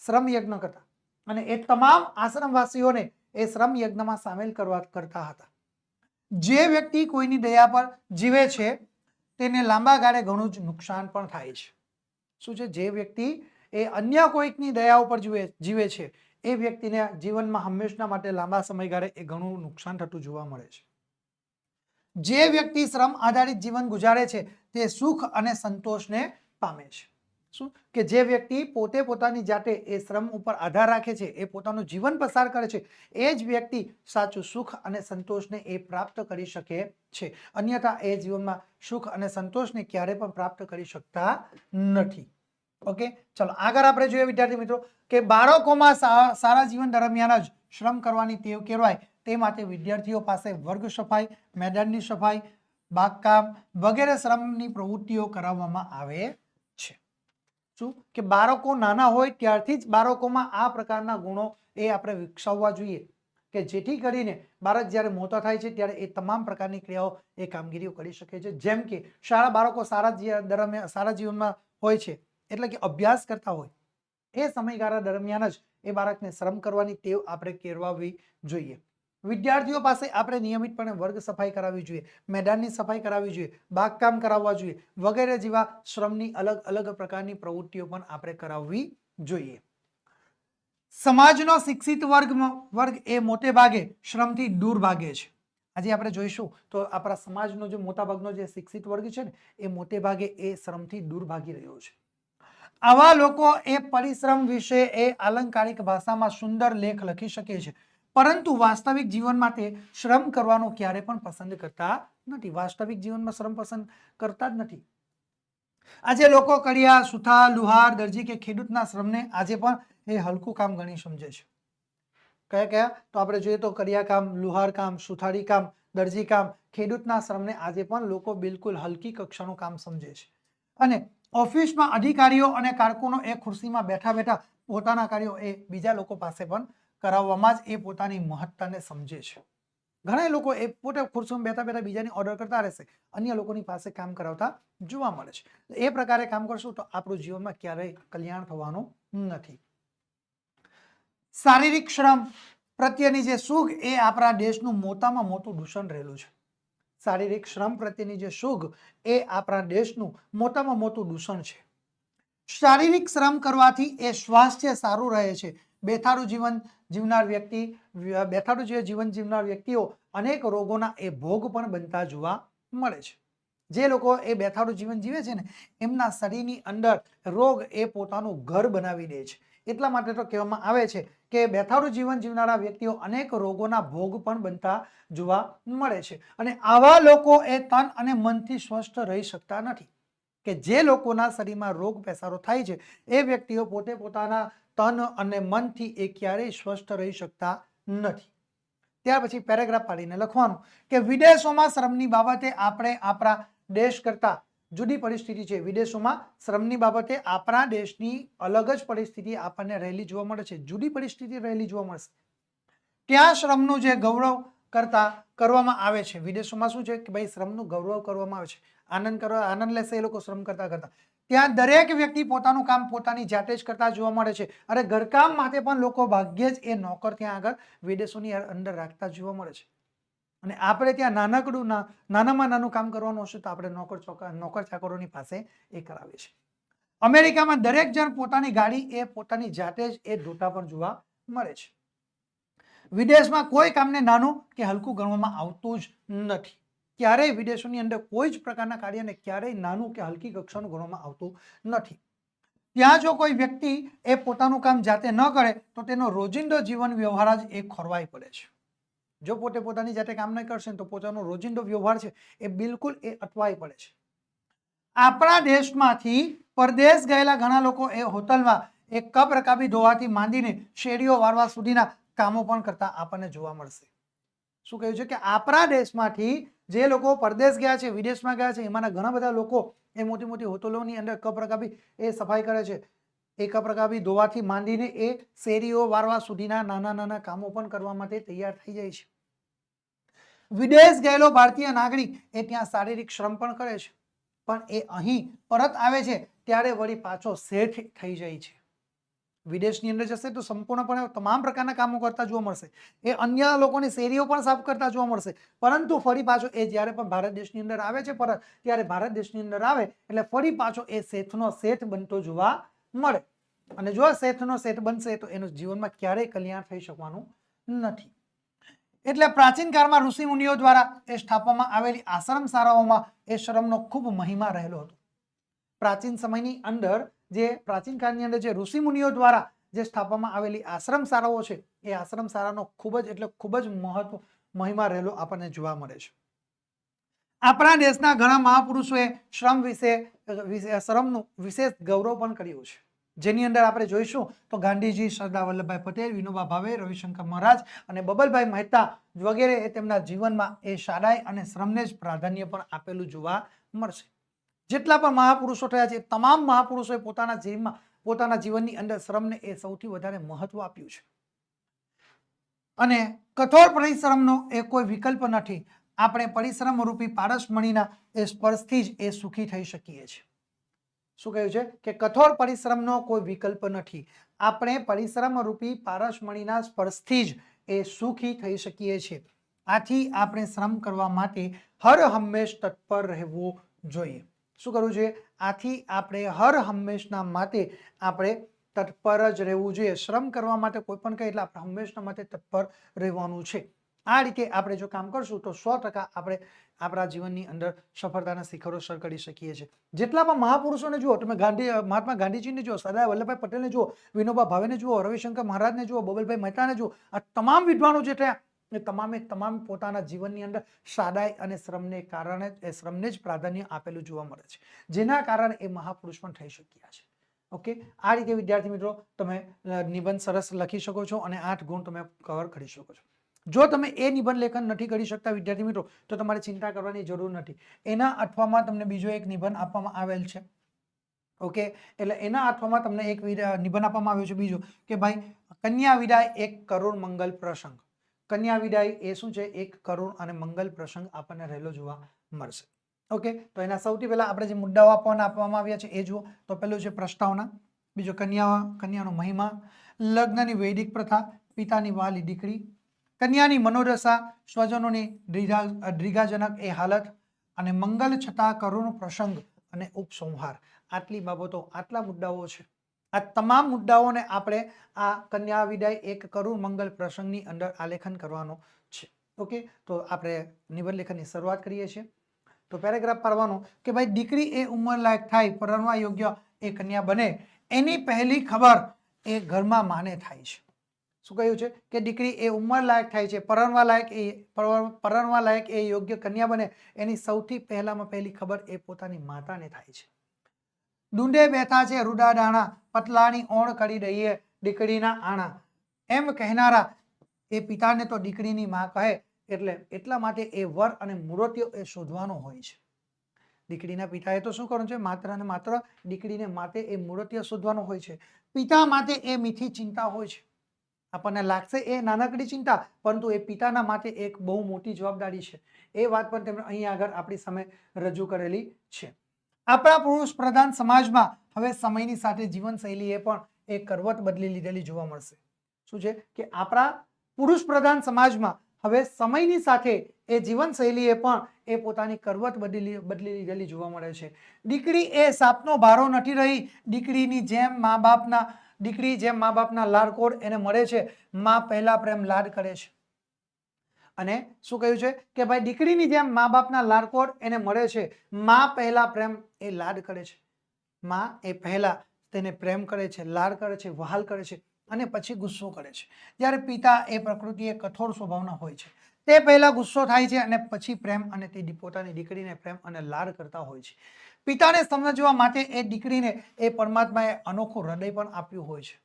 શ્રમ યજ્ઞ કરતા અને એ તમામ આશ્રમવાસીઓને એ શ્રમ યજ્ઞમાં સામેલ કરતા હતા. જે વ્યક્તિ કોઈની દયા પર જીવે છે તેને લાંબા ગાળે ઘણું જ નુકસાન પણ થાય છે. શું છે? જે વ્યક્તિ એ અન્ય કોઈકની દયા ઉપર જીવે છે એ વ્યક્તિને જીવનમાં હંમેશા માટે લાંબા સમયગાળે એ ઘણું નુકસાન થતું જોવા મળે છે. જે વ્યક્તિ શ્રમ આધારિત જીવન ગુજારે છે તે સુખ અને સંતોષને પામે છે. શું કે જે વ્યક્તિ પોતે પોતાની જાતે એ શ્રમ ઉપર આધાર રાખે છે, એ પોતાનું જીવન પસાર કરે છે, એ જ વ્યક્તિ સાચું સુખ અને સંતોષને એ પ્રાપ્ત કરી શકે છે. અન્યથા એ જીવનમાં સુખ અને સંતોષને ક્યારે પણ પ્રાપ્ત કરી શકતા નથી. ઓકે, ચલો આગળ આપણે જોઈએ વિદ્યાર્થી મિત્રો કે બાળકોમાં સારા જીવન દરમિયાન જ શ્રમ કરવાની ટેવ કેળવાય તે માટે વિદ્યાર્થીઓ પાસે વર્ગ સફાઈ, મેદાનની સફાઈ, બાગકામ વગેરે શ્રમની પ્રવૃત્તિઓ કરાવવામાં આવે છે. શું કે બાળકો નાના હોય ત્યારથી જ બાળકોમાં આ પ્રકારના ગુણો એ આપણે વિકસાવવા જોઈએ કે જેથી કરીને બાળક જ્યારે મોટા થાય છે ત્યારે એ તમામ પ્રકારની ક્રિયાઓ એ કામગીરીઓ કરી શકે છે. જેમ કે બાળકો સારા જીવનમાં હોય છે એટલે કે અભ્યાસ કરતા હોય એ સમયગાળા દરમિયાન જ એ બાળકને શ્રમ કરવાની ટેવ આપણે કેળવવી જોઈએ. વિદ્યાર્થીઓ પાસે આપણે નિયમિતપણે વર્ગ સફાઈ કરાવવી જોઈએ, મેદાનની સફાઈ કરાવવી જોઈએ, બાગકામ કરાવવા જોઈએ વગેરે જેવા શ્રમની અલગ અલગ પ્રકારની પ્રવૃત્તિઓ પણ આપણે કરાવવી જોઈએ. સમાજનો શિક્ષિત વર્ગ એ મોટે ભાગે શ્રમથી દૂર ભાગે છે. આજે આપણે જોઈશું તો આપણા સમાજનો જે મોટા ભાગનો જે શિક્ષિત વર્ગ છે ને એ મોટે ભાગે એ શ્રમથી દૂર ભાગી રહ્યો છે. આવા લોકો એ પરિશ્રમ વિશે એ આલંકારિક ભાષામાં સુંદર લેખ લખી શકે છે પરંતુ વાસ્તવિક જીવન માટે શ્રમ કરવાનો ક્યારે પણ પસંદ કરતા નથી. વાસ્તવિક જીવનમાં શ્રમ પસંદ કરતા જ નથી. આજે લોકો કડિયા, સુથાર, લુહાર, દરજી કે ખેડૂતના શ્રમને આજે પણ એ હલકું કામ ગણી સમજે છે. કયા તો આપણે જોઈએ તો કડિયા કામ, લુહાર કામ, સુથારી કામ, દરજી કામ, ખેડૂતના શ્રમને આજે પણ લોકો બિલકુલ હલકી કક્ષાનું કામ સમજે છે. અને ઓફિસમાં અધિકારીઓ અને કારકુનો એ ખુરશીમાં બેઠા બેઠા પોતાના કાર્યો એ બીજા લોકો પાસે પણ કરાવવામાં જ એ પોતાની મહત્તાને સમજે છે. ઘણા લોકો એ પોતે ખુરશીમાં બેઠા બેઠા બીજાની ઓર્ડર કરતા રહેશે, અન્ય લોકોની પાસે કામ કરાવતા જોવા મળે છે. એ પ્રકારે કામ કરશું તો આપણું જીવનમાં ક્યારેય કલ્યાણ થવાનું નથી. શારીરિક શ્રમ પ્રત્યેની જે સુગ એ આપણા દેશનું મોટામાં મોટું દૂષણ રહેલું છે. શારીરિક શ્રમ પ્રત્યેની જે સુગ એ આપણા દેશનું મોટામાં મોટું દૂષણ છે. શારીરિક શ્રમ કરવાથી એ સ્વાસ્થ્ય સારું રહે છે, બેઠાડું જીવન જીવનાર જીવન જીવનાર વ્યક્તિઓ અનેક રોગોના એ ભોગ પણ બનતા જોવા મળે છે. જે લોકો એ બેઠાડું જીવન જીવે છે ને એમના શરીરની અંદર રોગ એ પોતાનું ઘર બનાવી દે છે. એટલા માટે તો કહેવામાં આવે છે કે બેઠાડું જીવન જીવનારા વ્યક્તિઓ અનેક રોગોના ભોગ પણ બનતા જોવા મળે છે. અને આવા લોકો એ તન અને મનથી સ્વસ્થ રહી શકતા નથી. કે જે લોકોના શરીરમાં રોગ પેસારો થાય છે એ વ્યક્તિઓ પોતે પોતાના તન અને મનથી એ ક્યારેય સ્વસ્થ રહી શકતા નથી. ત્યાર પછી પેરેગ્રાફ પાડીને લખવાનું કે વિદેશોમાં શ્રમની બાબતે આપણે આપણા દેશ કરતા જુદી પરિસ્થિતિ છે. વિદેશોમાં શ્રમની બાબતે આપણા દેશની અલગ જ પરિસ્થિતિ આપણને રહેલી જોવા મળે છે. જુદી પરિસ્થિતિ રહેલી જોવા મળશે. ત્યાં શ્રમનું જે ગૌરવ કરવામાં આવે છે. વિદેશોમાં શું છે કે ભાઈ શ્રમનું ગૌરવ કરવામાં આવે છે. આનંદ લેશે એ લોકો શ્રમ કરતા કરતા. ત્યાં દરેક વ્યક્તિ પોતાનું કામ પોતાની જાતે જ કરતા જોવા મળે છે. અને ઘરકામ માટે પણ લોકો ભાગ્યે જ એ નોકર ત્યાં આગળ વિદેશોની અંદર રાખતા જોવા મળે છે. અને આપણે ત્યાં નાનામાં નાનું કામ કરવાનું હશે તો આપણે નોકર ચાકરોની પાસે એ કરાવીએ છીએ. અમેરિકામાં દરેક જણ પોતાની ગાડી એ પોતાની જાતે જ એ ધોતા પણ જોવા મળે છે. વિદેશમાં કોઈ કામને નાનું કે હલકું ગણવામાં આવતું જ નથી. ક્યારેય વિદેશોની અંદર કોઈ જ પ્રકારના કાર્યને ક્યારેય નાનું કે હલકી કક્ષાનું ગણવામાં આવતું નથી. ત્યાં જો કોઈ વ્યક્તિ એ પોતાનું કામ જાતે ન કરે તો તેનો રોજિંદો જીવન વ્યવહાર જ એ ખોરવાઈ પડે છે. જો પોતે પોતાની જાતે કામ નહીં કરશે તો પોતાનો રોજિંદો વ્યવહાર છે એ બિલકુલ એ અટવાઈ પડે છે. આપણા દેશમાંથી પરદેશ ગયેલા ઘણા લોકો એ હોટલમાં એ કપ રકાબી ધોવાથી માંડીને શેરીઓ વારવા સુધીના કામો પણ કરતા આપણને જોવા મળશે. શું કહ્યું છે કે આપણા દેશમાંથી જે લોકો પરદેશ ગયા છે, વિદેશમાં ગયા છે, એમાંના ઘણા બધા લોકો એ મોટી મોટી હોટલોની અંદર કપ રકાબી એ સફાઈ કરે છે. એ કપ રકાબી ધોવાથી માંડીને એ શેરીઓ વારવા સુધીના નાના નાના કામો પણ કરવા માટે તૈયાર થઈ જાય છે. વિદેશ ગયેલો ભારતીય નાગરિક એ ત્યાં શારીરિક શ્રમ પણ કરે છે. પણ એ અહીં પરત આવે છે ત્યારે વળી પાછો શેઠ થઈ જાય છે. વિદેશની અંદર જશે તો સંપૂર્ણપણે તમામ પ્રકારના કામો કરતા જોવા મળશે. એ અન્ય લોકોની શેરીઓ પણ સાફ કરતા જોવા મળશે. પરંતુ ફરી પાછો એ જ્યારે પણ ભારત દેશની અંદર આવે છે પરત ત્યારે ભારત દેશની અંદર આવે એટલે ફરી પાછો એ શેઠનો શેઠ બનતો જોવા મળે. અને જો શેઠનો શેઠ બનશે તો એનું જીવનમાં ક્યારેય કલ્યાણ થઈ શકવાનું નથી. એટલે પ્રાચીન કાળમાં ઋષિ મુનિઓ દ્વારા એ સ્થાપવામાં આવેલી આશ્રમ શાળાઓમાં એ શ્રમનો ખૂબ મહિમા રહેલો હતો. પ્રાચીન સમયની અંદર પ્રાચીન કાળની અંદર જે ઋષિ મુનિઓ દ્વારા જે સ્થાપવામાં આવેલી આશ્રમ શાળાઓ છે એ આશ્રમ શાળાનો ખૂબ જ મહિમા રહેલો આપણને જોવા મળે છે. આપણા દેશના ઘણા મહાપુરુષોએ શ્રમનું વિશેષ ગૌરવ પણ કર્યું છે. જેની અંદર આપણે જોઈશું તો ગાંધીજી, સરદાર વલ્લભભાઈ પટેલ, વિનોબા ભાવે, રવિશંકર મહારાજ અને બબલભાઈ મહેતા વગેરે તેમના જીવનમાં એ શાળાએ અને શ્રમને જ પ્રાધાન્ય પણ આપેલું જોવા મળશે. જેટલા પણ મહાપુરુષો થયા છે તમામ મહાપુરુષોએ પોતાના જીવનની અંદર શ્રમને એ સૌથી વધારે મહત્વ આપ્યું છે. અને કઠોર પરિશ્રમનો એ કોઈ વિકલ્પ નથી. આપણે પરિશ્રમ રૂપી પારસમણીના એ સ્પર્શથી જ એ સુખી થઈ શકીએ છીએ. શું કહ્યું છે કે કઠોર પરિશ્રમનો કોઈ વિકલ્પ નથી. આપણે પરિશ્રમ રૂપી પારસમણીના સ્પર્શથી જ એ સુખી થઈ શકીએ છીએ. આથી આપણે શ્રમ કરવા માટે હર હંમેશ તત્પર રહેવું જોઈએ. શું કરવું જોઈએ? આથી આપણે હર હંમેશના માટે આપણે તત્પર જ રહેવું જોઈએ. શ્રમ કરવા માટે કોઈ પણ કહે એટલે આપણે હંમેશના માટે તત્પર રહેવાનું છે. આ રીતે આપણે જો કામ કરશું તો 100% આપણે આપણા જીવનની અંદર સફળતાના શિખરો સર કરી શકીએ છીએ. જેટલા પણ મહાપુરુષોને જુઓ, તમે મહાત્મા ગાંધીજીને જુઓ, સરદાર વલ્લભભાઈ પટેલને જુઓ, વિનોબા ભાવેને જુઓ, રવિશંકર મહારાજને જુઓ, બબલભાઈ મહેતાને જુઓ, આ તમામ વિદ્વાનો જે થયા એ તમામ પોતાના જીવનની અંદર સાદાઈ અને શ્રમને કારણે શ્રમને જ પ્રાધાન્ય આપેલું જોવા મળે છે. જેના કારણે એ મહાપુરુષ પણ થઈ શક્યા છે. ઓકે, આ રીતે વિદ્યાર્થી મિત્રો તમે નિબંધ સરસ લખી શકો છો અને 8 ગુણ તમે કવર કરી શકો છો. જો તમે એ નિબંધ લેખન નથી કરી શકતા વિદ્યાર્થી મિત્રો તો તમારે ચિંતા કરવાની જરૂર નથી. એના અઠવામાં તમને બીજો એક નિબંધ આપવામાં આવેલ છે. ઓકે, એટલે એના અઠવામાં તમને એક નિબંધ આપવામાં આવ્યો છે બીજો કે ભાઈ કન્યા વિદાય એક કરુણ મંગલ પ્રસંગ. કન્યા વિદાય એ શું છે? એક કરુણ અને મંગલ પ્રસંગ આપણને રહેલો જોવા મળશે. ઓકે, તો એના સૌથી પહેલા આપણે જે મુદ્દાઓ આપવામાં આવ્યા છે એ જુઓ. તો પેલું છે પ્રસ્તાવના, બીજો કન્યાનો મહિમા, લગ્નની વૈદિક પ્રથા, પિતાની વાલી દીકરી, કન્યાની મનોદશા, સ્વજનોની દ્રિગાજનક એ હાલત અને મંગલ છતાં કરુણ પ્રસંગ અને ઉપસંહાર. આટલી બાબતો, આટલા મુદ્દાઓ છે આ તમામ મુદ્દાઓને આપણે આ કન્યા વિદાય એક કરુણ મંગલ પ્રસંગની અંદર આલેખન કરવાનો છે. ઓકે, તો આપણે નિબંધ લેખનની શરૂઆત કરીએ છીએ. તો પેરેગ્રાફ પાડવાનો કે ભાઈ દીકરી એ ઉંમર લાયક થાય, પરણવા યોગ્ય એ કન્યા બને, એની પહેલી ખબર એ ઘરમાં માને થાય છે. શું કહ્યું છે કે દીકરી એ ઉંમર લાયક થાય છે, પરણવા લાયક એ યોગ્ય કન્યા બને, એની સૌથી પહેલામાં પહેલી ખબર એ પોતાની માતાને થાય છે. ડુંડે બેઠા છે રૂડા દાણા, પતલાની ઓણ કરી દઈએ દીકરીના આણા, એમ કહેનારા એ પિતાને તો દીકરીની માં કહે. એટલે એટલા માટે એ વર અને મૂર્તિઓ એ શોધવાનો હોય છે. દીકરીના પિતાએ તો શું કરવું છે? માત્ર અને માત્ર દીકરીને માટે એ મૂર્તિઓ શોધવાનો હોય છે. પિતા માટે એ મીઠી ચિંતા હોય છે. આપણને લાગશે એ નાનકડી ચિંતા, પરંતુ એ પિતાના માટે એક બહુ મોટી જવાબદારી છે. એ વાત પણ તેમણે અહીંયા આગળ આપણી સામે રજૂ કરેલી છે. આપણા પુરુષ પ્રધાન સમાજમાં હવે સમયની સાથે જીવનશૈલીએ પણ એક કરવટ બદલી લીધેલી જોવા મળશે. શું છે કે આપણા પુરુષ પ્રધાન સમાજમાં હવે સમયની સાથે એ જીવનશૈલીએ પણ એ પોતાની કરવટ બદલી લીધેલી જોવા મળે છે. દીકરી એ સાપનો ભારો નથી રહી. દીકરી જેમ મા બાપના લાડકોડ એને મળે છે. મા પહેલા પ્રેમ લાડ કરે છે. અને શું કહ્યું છે કે ભાઈ દીકરીની જેમ મા બાપના લાડકોડ એને મળે છે. મા પહેલા પ્રેમ એ લાડ કરે છે. મા એ પહેલા તેને પ્રેમ કરે છે, લાડ કરે છે, વહાલ કરે છે અને પછી ગુસ્સો કરે છે. જ્યારે પિતા એ પ્રકૃતિ એ કઠોર સ્વભાવના હોય છે. તે પહેલા ગુસ્સો થાય છે અને પછી પ્રેમ અને તે પોતાની દીકરીને પ્રેમ અને લાડ કરતા હોય છે. પિતાને સમજવા માટે એ દીકરીને એ પરમાત્માએ અનોખું હૃદય પણ આપ્યું હોય છે.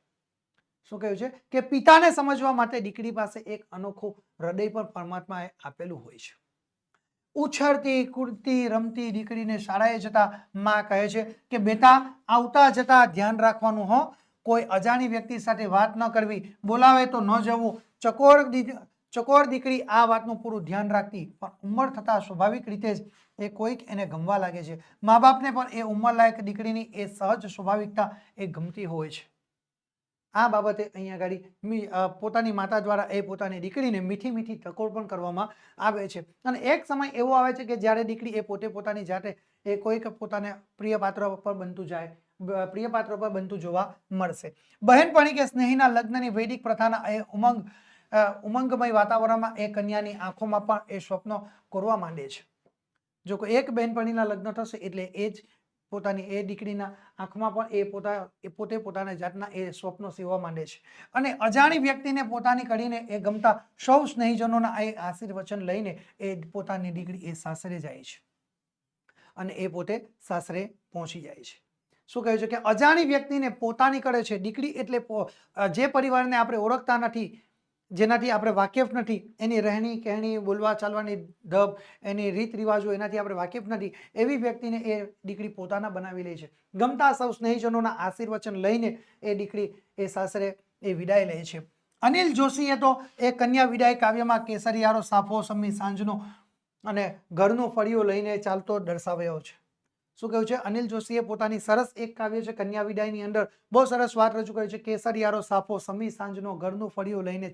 શું કહ્યું છે કે પિતાને સમજવા માટે દીકરી પાસે એક અનોખું હૃદય પણ પરમાત્માએ આપેલું હોય છે. ઉછળતી કૂદતી રમતી દીકરીને શાળાએ જતા માં કહે છે કે બેટા આવતા જતા ધ્યાન રાખવાનું હો, કોઈ અજાણી વ્યક્તિ સાથે વાત ન કરવી, બોલાવે તો ન જવું. ચકોર દીકરી આ વાતનું પૂરું ધ્યાન રાખતી, પણ ઉંમર થતા સ્વાભાવિક રીતે જ એ કોઈક એને ગમવા લાગે છે. મા બાપને પણ એ ઉંમરલાયક દીકરીની એ સહજ સ્વાભાવિકતા એ ગમતી હોય છે. આ બાબતે અહીંયા આગળ પોતાની માતા દ્વારા એ પોતાની દીકરીને મીઠી મીઠી ટકોર પણ કરવામાં આવે છે. અને એક સમય એવો આવે છે કે જ્યારે દીકરી એ પોતે પોતાની જાતે એ કોઈક પોતાને પ્રિય પાત્ર પર બનતું જોવા મળશે. બહેનપણી કે સ્નેહીના લગ્નની વૈદિક પ્રથાના એ ઉમંગમય વાતાવરણમાં એ કન્યાની આંખોમાં પણ એ સ્વપ્નો કોરવા માંડે છે. જો કોઈ એક બહેનપણીના લગ્ન થશે એટલે એ જ પોતાની એ દીકરીના આંખમાં પણ એ પોતે પોતાના જાતના એ સ્વપ્નો સેવા માંડે છે. અને અજાણી વ્યક્તિને પોતાની કરીને એ ગમતા સૌ સ્નેહીજનોના એ આશીર્વચન લઈને એ પોતાની દીકરી એ સાસરે જાય છે અને એ પોતે સાસરે પહોંચી જાય છે. શું કહ્યું છે કે અજાણી વ્યક્તિને પોતાની કરે છે. દીકરી એટલે જે પરિવારને આપણે ઓળખતા નથી, જેનાથી આપણે વાકેફ નથી, એની રહેણી કહેણી, બોલવા ચાલવાની ઢબ, એની રીત રિવાજો એનાથી આપણે વાકેફ નથી, એવી વ્યક્તિને એ દીકરી પોતાના બનાવી લે છે. ગમતા સૌ સ્નેહીજનોના આશીર્વચન લઈને એ દીકરી એ સાસરે એ વિદાય લે છે. અનિલ જોશીએ તો એ કન્યા વિદાય કાવ્યમાં કેસરિયારો સાફો સમી સાંજનો અને ઘરનું ફળિયું લઈને ચાલતો દર્શાવ્યો છે. શું કહ્યું છે? અનિલ જોશીએ પોતાની સરસ એક કાવ્ય છે કન્યા વિદાયની અંદર બહુ સરસ વાત રજૂ કરી છે. કેસરિયારો સાફો સમી સાંજનો ઘરનું ફળિયું લઈને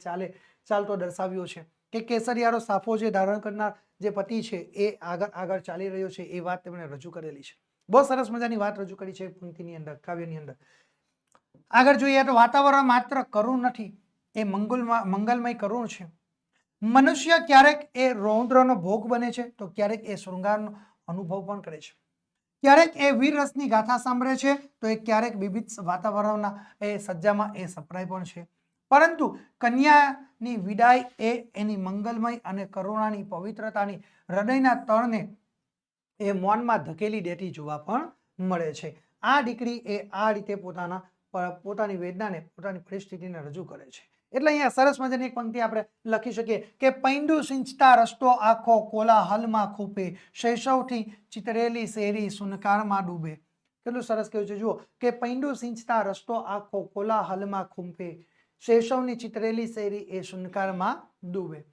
ચાલતો દર્શાવ્યો છે કે કેસરિયારો સાફો જે ધારણ કરનાર જે પતિ છે એ આગળ ચાલી રહ્યો છે એ વાત તેમણે રજૂ કરેલી છે. બહુ સરસ મજાની વાત રજૂ કરી છે પંક્તિની અંદર, કાવ્યની અંદર. આગળ જોઈએ તો વાતાવરણ માત્ર કરુણ નથી, એ મંગલમય કરુણ છે. મનુષ્ય ક્યારેક એ રૌદ્રનો ભોગ બને છે તો ક્યારેક એ શૃંગારનો અનુભવ પણ કરે છે. ક્યારેક એ વીરરસની ગાથા સાંભળે છે તો એ ક્યારેક વિવિધ વાતાવરણના એ સજ્જામાં એ સપરાય પણ છે. પરંતુ કન્યાની વિદાય એ એની મંગલમય અને કરુણાની પવિત્રતાની હૃદયના તળને એ મૌનમાં ધકેલી દેતી જોવા પણ મળે છે. આ દીકરી એ આ રીતે પોતાની વેદનાને, પોતાની પરિસ્થિતિને રજૂ કરે છે. એટલે અહીંયા સરસ મજાની એક પંક્તિ આપણે લખી શકીએ કે પૈંડુ સિંચતા રસ્તો આખો કોલાહલમાં ખૂપે, શૈશવથી ચિતરેલી શેરી સુનકારમાં ડૂબે. કેટલું સરસ કહ્યું છે જુઓ કે પૈંડુ સિંચતા રસ્તો આખો કોલાહલમાં ખૂંપે, શૈશવની ચિતરેલી શેરી એ સુનકારમાં ડૂબે.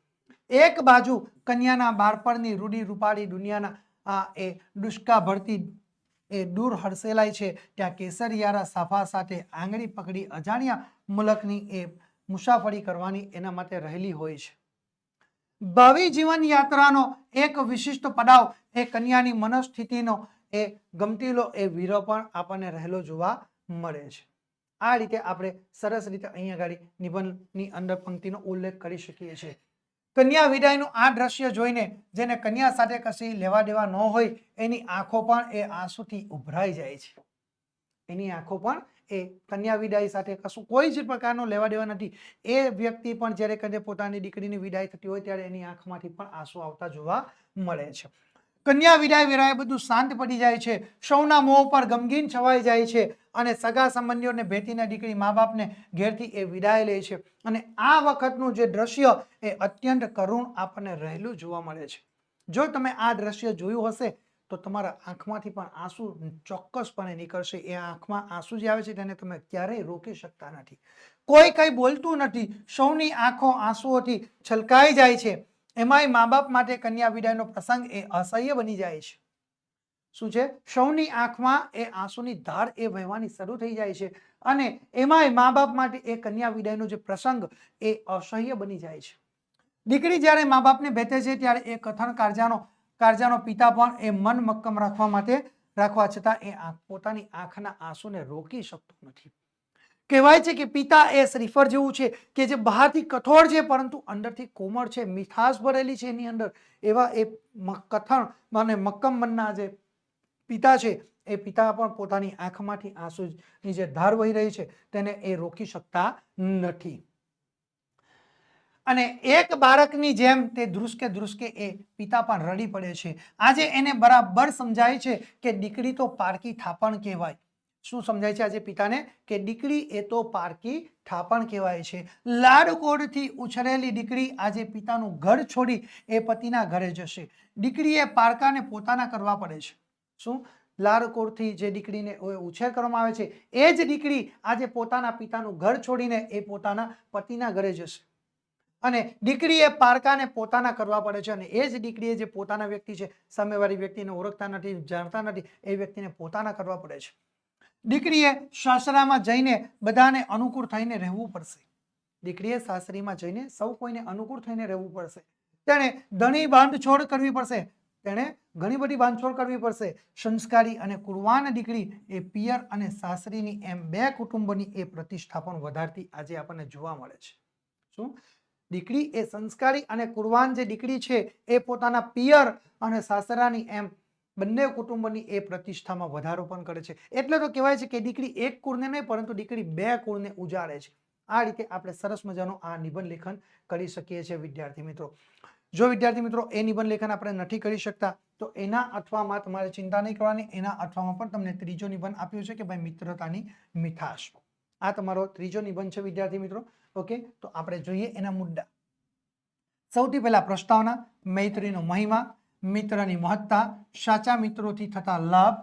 એક બાજુ કન્યાના બાળપણની રૂડી રૂપાળી દુનિયાના એ ડુસકા ભરતી એ દૂર હડસેલાય છે, ત્યાં કેસરિયારા સાફા સાથે આંગળી પકડી અજાણ્યા મુલકની એ મુસાફરી કરવાની એના માટે રહેલી હોય છે. ભાવિ જીવન યાત્રાનો એક વિશિષ્ટ પડાવ એ કન્યાની મનસ્થિતિનો એ ગમતીલો એ વીરો પણ આપણને રહેલો જોવા મળે છે. આ રીતે આપણે સરસ રીતે અહીંયા આગળ નિબંધની અંદર પંક્તિનો ઉલ્લેખ કરી શકીએ છીએ. કન્યા વિદાયનું આ દ્રશ્ય જોઈને જેને કન્યા સાથે કશી લેવા દેવા ન હોય એની આંખો પણ એ આંસુથી ઉભરાઈ જાય છે. એની આંખો પણ એ કન્યા વિદાય સાથે કશું કોઈ જ પ્રકારનો લેવા દેવા નથી. એ વ્યક્તિ પણ જ્યારે કਦੇ પોતાની દીકરીની વિદાય થતી હોય ત્યારે એની આંખમાંથી પણ આંસુ આવતા જોવા મળે છે. કન્યા વિદાય વેળાએ બધું શાંત પડી જાય છે. સૌના મોં પર ગમગીન છવાઈ જાય છે અને સગા સંબંધીઓને ભેટીને દીકરી મા બાપને ઘેરથી એ વિદાય લે છે. અને આ વખતનું જે દ્રશ્ય એ અત્યંત કરુણ આપણને રહેલું જોવા મળે છે. જો તમે આ દ્રશ્ય જોયું હશે તો તમારા આંખમાંથી પણ આંસુ ચોક્કસપણે નીકળશે. એ આંખમાં આંસુ જે આવે છે તેને તમે ક્યારેય રોકી શકતા નથી. કોઈ કઈ બોલતું નથી. સૌની આંખો આંસુઓથી છલકાઈ જાય છે. એમાંય મા બાપ માટે કન્યા વિદાયનો પ્રસંગ એ અસહ્ય બની જાય છે. શું છે? સૌની આંખમાં એ આંસુની ધાર એ વહેવાની શરૂ થઈ જાય છે અને એમાંય મા બાપ માટે એ કન્યા વિદાયનો જે પ્રસંગ એ અસહ્ય બની જાય છે. દીકરી જ્યારે મા બાપને ભેટે છે ત્યારે એ કથન કારજાનો પિતા પણ એ મન મક્કમ રાખવા છતાં એ પોતાની આંખના આંસુને રોકી શકતો નથી. કહેવાય છે કે પિતા એ શ્રીફળ જેવું છે કે જે બહારથી કઠોર છે પરંતુ અંદરથી કોમળ છે, મીઠાશ ભરેલી છે એની અંદર. એવા એ કથન અને મક્કમ મનના જે પિતા છે એ પિતા પણ પોતાની આંખમાંથી આંસુની જે ધાર વહી રહી છે તેને એ રોકી શકતા નથી. અને એક બાળકની જેમ તે ધ્રુસકે એ પિતા પણ રડી પડે છે. આજે એને બરાબર સમજાય છે કે દીકરી તો પારકી થાપણ કહેવાય. શું સમજાય છે આજે પિતાને? કે દીકરી એ તો પારકી થાપણ કહેવાય છે. લાડકોડથી ઉછરેલી દીકરી આજે પિતાનું ઘર છોડી એ પતિના ઘરે જશે. દીકરીએ પારકાને પોતાના કરવા પડે છે. શું? લાડકોડથી જે દીકરીને ઉછેર કરવામાં આવે છે એ જ દીકરી આજે પોતાના પિતાનું ઘર છોડીને એ પોતાના પતિના ઘરે જશે. અને દીકરીએ પારકાને પોતાના કરવા પડે છે. અને એ જ દીકરીએ જે પોતાના વ્યક્તિ છે, સામેવાળી વ્યક્તિને ઓળખતા નથી, જાણતા નથી, એ વ્યક્તિને પોતાના કરવા પડે છે. દીકરીએ સાસરામાં જઈને બધાને અનુકૂળ થઈને રહેવું પડશે. દીકરીએ સાસરીમાં જઈને સૌ કોઈને અનુકૂળ થઈને રહેવું પડશે. તેણે ઘણી બાંધછોડ કરવી પડશે. તેણે ઘણી બધી બાંધછોડ કરવી પડશે. સંસ્કારી અને કુરવાન દીકરી એ પિયર અને સાસરીની એમ બે કુટુંબોની એ પ્રતિષ્ઠા પણ વધારતી આજે આપણને જોવા મળે છે. શું? દીકરી એ સંસ્કારી અને કુરવાન જે દીકરી છે એ પોતાના પિયર અને સાસરાની એમ બંને કુટુંબની એ પ્રતિષ્ઠામાં વધારો પણ કરે છે. એટલે તો કહેવાય છે કે દીકરી એક કુળને નહીં પરંતુ દીકરી બે કુળને ઉજાડે છે. આ રીતે આપણે સરસ મજાનો આ નિબંધ લેખન કરી શકીએ છીએ વિદ્યાર્થી મિત્રો. જો વિદ્યાર્થી મિત્રો એ નિબંધ લેખન આપણે નથી કરી શકતા તો એના અથવામાં તમારે ચિંતા નહીં કરવાની. એના અથવામાં પણ તમને ત્રીજો નિબંધ આપ્યો છે કે ભાઈ મિત્રતાની મીઠાશ. આ તમારો ત્રીજો નિબંધ છે વિદ્યાર્થી મિત્રો. ઓકે, તો આપણે જોઈએ એના મુદ્દા. સૌથી પહેલા પ્રસ્તાવના, મૈત્રીનો મહિમા, મિત્રની મહત્તા, સાચા મિત્રોથી થતા લાભ,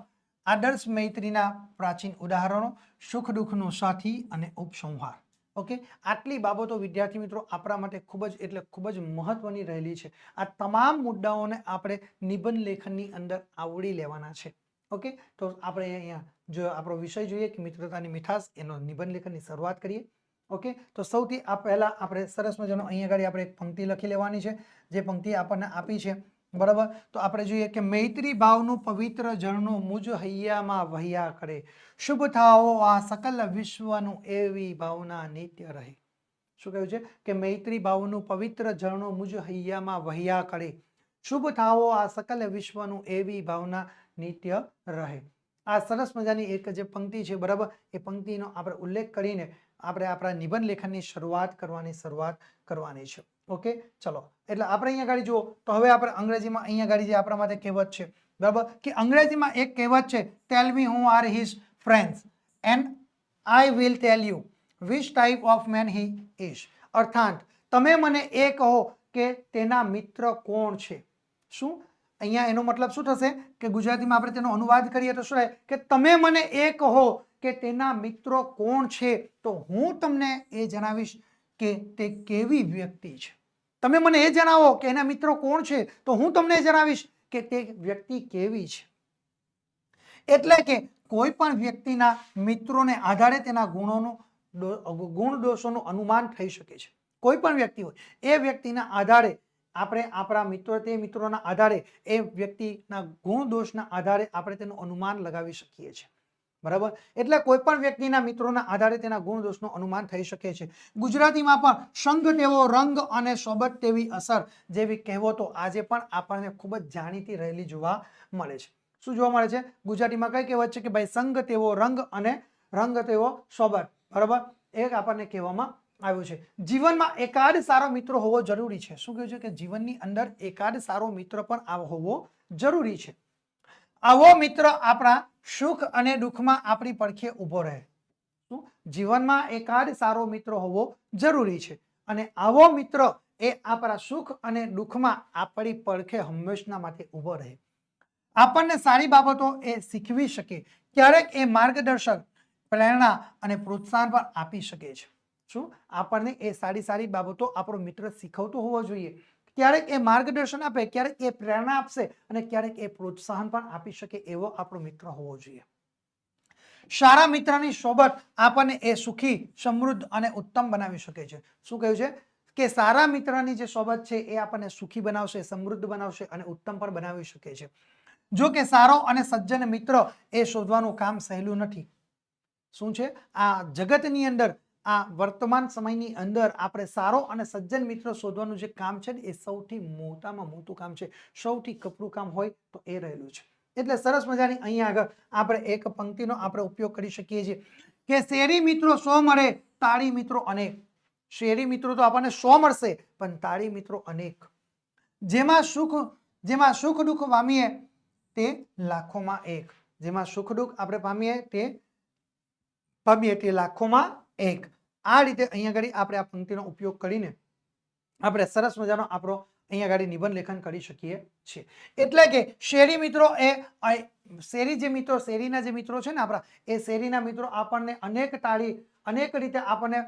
આદર્શ મૈત્રીના પ્રાચીન ઉદાહરણો, સુખ દુઃખનો સાથી અને ઉપસંહાર. ઓકે, આટલી બાબતો વિદ્યાર્થી મિત્રો આપણા માટે ખૂબ જ મહત્વની રહેલી છે. આ તમામ મુદ્દાઓને આપણે નિબંધ લેખનની અંદર આવરી લેવાના છે. ઓકે, તો આપણે અહીંયા જો આપણો વિષય જોઈએ કે મિત્રતાની મીઠાશ, એનો નિબંધ લેખનની શરૂઆત કરીએ. ઓકે, તો સૌથી પહેલા આપણે સરસ મજાનો અહીંયા આગળ આપણે એક પંક્તિ લખી લેવાની છે. જે પંક્તિ આપણને આપી છે બરાબર. તો આપણે જોઈએ કે મૈત્રી ભાવનું પવિત્ર ઝરણું મુજ હૈયામાં વહ્યા કરે, શુભ થાઓ આ સકલ વિશ્વનું એવી ભાવના નિત્ય રહે. શું કહ્યું છે? કે મૈત્રી ભાવનું પવિત્ર ઝરણું મુજ હૈયામાં વહ્યા કરે, શુભ થાઓ આ સકલ વિશ્વનું એવી ભાવના નિત્ય રહે. આ સરસ મજાની એક જે પંક્તિ છે બરાબર, એ પંક્તિનો આપણે ઉલ્લેખ કરીને આપણે આપણા નિબંધ લેખનની શરૂઆત કરવાની છે. ઓકે, ચલો. એટલે આપણે અહીંયા ગાડી જુઓ તો હવે આપણે અંગ્રેજીમાં અહીંયા ગાડી જે આપણા માટે કહેવત છે બરાબર, કે અંગ્રેજીમાં એક કહેવત છે, tell me who are his friends and I will tell you which type of man he is. અર્થાત તમે મને એ કહો કે તેના મિત્ર કોણ છે. શું અહીંયા એનો મતલબ શું થશે કે ગુજરાતીમાં આપણે તેનો અનુવાદ કરીએ તો શું થાય કે તમે મને એ કહો કે તેના મિત્રો કોણ છે તો હું તમને એ જણાવીશ કે તે કેવી વ્યક્તિ છે. તમે મને એ જણાવો કે એના મિત્રો કોણ છે તો હું તમને જણાવીશ કે તે વ્યક્તિ કેવી છે. એટલે કે કોઈ પણ વ્યક્તિના મિત્રોને આધારે તેના ગુણ દોષોનું અનુમાન થઈ શકે છે. કોઈ પણ વ્યક્તિ હોય એ વ્યક્તિના આધારે આપણે આપણા મિત્રો તે મિત્રોના આધારે એ વ્યક્તિના ગુણ દોષના આધારે આપણે તેનું અનુમાન લગાવી શકીએ છીએ બરાબર, એટલે કોઈ પણ વ્યક્તિના મિત્રોના આધારે તેના ગુણ દોષનું અનુમાન થઈ શકે છે. ગુજરાતીમાં પણ સંગ તેવો રંગ અને સોબત તેવી અસર જેવી કહેવતો આજે પણ આપણને ખૂબ જ જાણીતી રહેલી જોવા મળે છે. શું જોવા મળે છે? ગુજરાતીમાં કઈ કહેવત છે કે ભાઈ સંગ તેવો રંગ અને રંગ તેવો સોબત. બરાબર, એક આપણને કહેવામાં આવ્યું છે. જીવનમાં એકાદ સારો મિત્ર હોવો જરૂરી છે. શું કહ્યું છે કે જીવનની અંદર એકાદ સારો મિત્ર પણ હોવો જરૂરી છે. આવો મિત્ર આપણા સુખ અને દુઃખમાં આપણી પડખે ઊભો રહે. જીવનમાં એકાદ સારો મિત્ર હોવો જરૂરી છે અને આવો મિત્ર એ આપણા સુખ અને દુઃખમાં આપણી પડખે હંમેશના માટે ઊભો રહે. આપણને સારી બાબતો એ શીખવી શકે, ક્યારેક એ માર્ગદર્શક, પ્રેરણા અને પ્રોત્સાહન પણ આપી શકે છે. શું આપણને એ સારી સારી બાબતો આપણો મિત્ર શીખવતો હોવો જોઈએ. ક્યારેક એ માર્ગદર્શન આપે, ક્યારેક એ પ્રેરણા આપશે અને ક્યારેક એ પ્રોત્સાહન પણ આપી શકે એવો આપણો મિત્ર હોવો જોઈએ. સારા મિત્રની સોબત આપણને એ સુખી, સમૃદ્ધ અને ઉત્તમ બનાવી શકે છે. શું કહ્યું છે કે સારા મિત્રની જે સોબત છે એ આપણને સુખી બનાવશે, સમૃદ્ધ બનાવશે અને ઉત્તમ પણ બનાવી શકે છે. જો કે સારો અને સજ્જન મિત્ર એ શોધવાનું કામ સહેલું નથી. શું છે? આ જગતની અંદર, આ વર્તમાન સમયની અંદર આપણે સારો અને સજ્જન મિત્ર શોધવાનું જે કામ છે એ સૌથી મોટામાં મોટું કામ છે. સૌથી કપરું કામ હોય તો એ રહેલું છે. એટલે સરસ મજાની અહીંયા આગળ આપણે એક પંક્તિનો આપણે ઉપયોગ કરી શકીએ છીએ કે શેરી મિત્રો 100 મળે, તાળી મિત્રો અનેક. શેરી મિત્રો તો આપણને 100 મળશે, પણ તાળી મિત્રો અનેક. જેમાં સુખ દુઃખ પામીએ તે લાખોમાં એક. જેમાં સુખ દુઃખ આપણે પામીએ તે લાખોમાં એક. આ રીતે અહીંયા આગળ આપણે આ પંક્તિનો ઉપયોગ કરીને આપણે સરસ મજાનો આપણો અહીંયા આગળ નિબંધ લેખન કરી શકીએ છીએ. એટલે કે શેરી મિત્રો એ શેરીના જે મિત્રો છે ને આપણા, એ શેરીના મિત્રો આપણને અનેક રીતે આપણને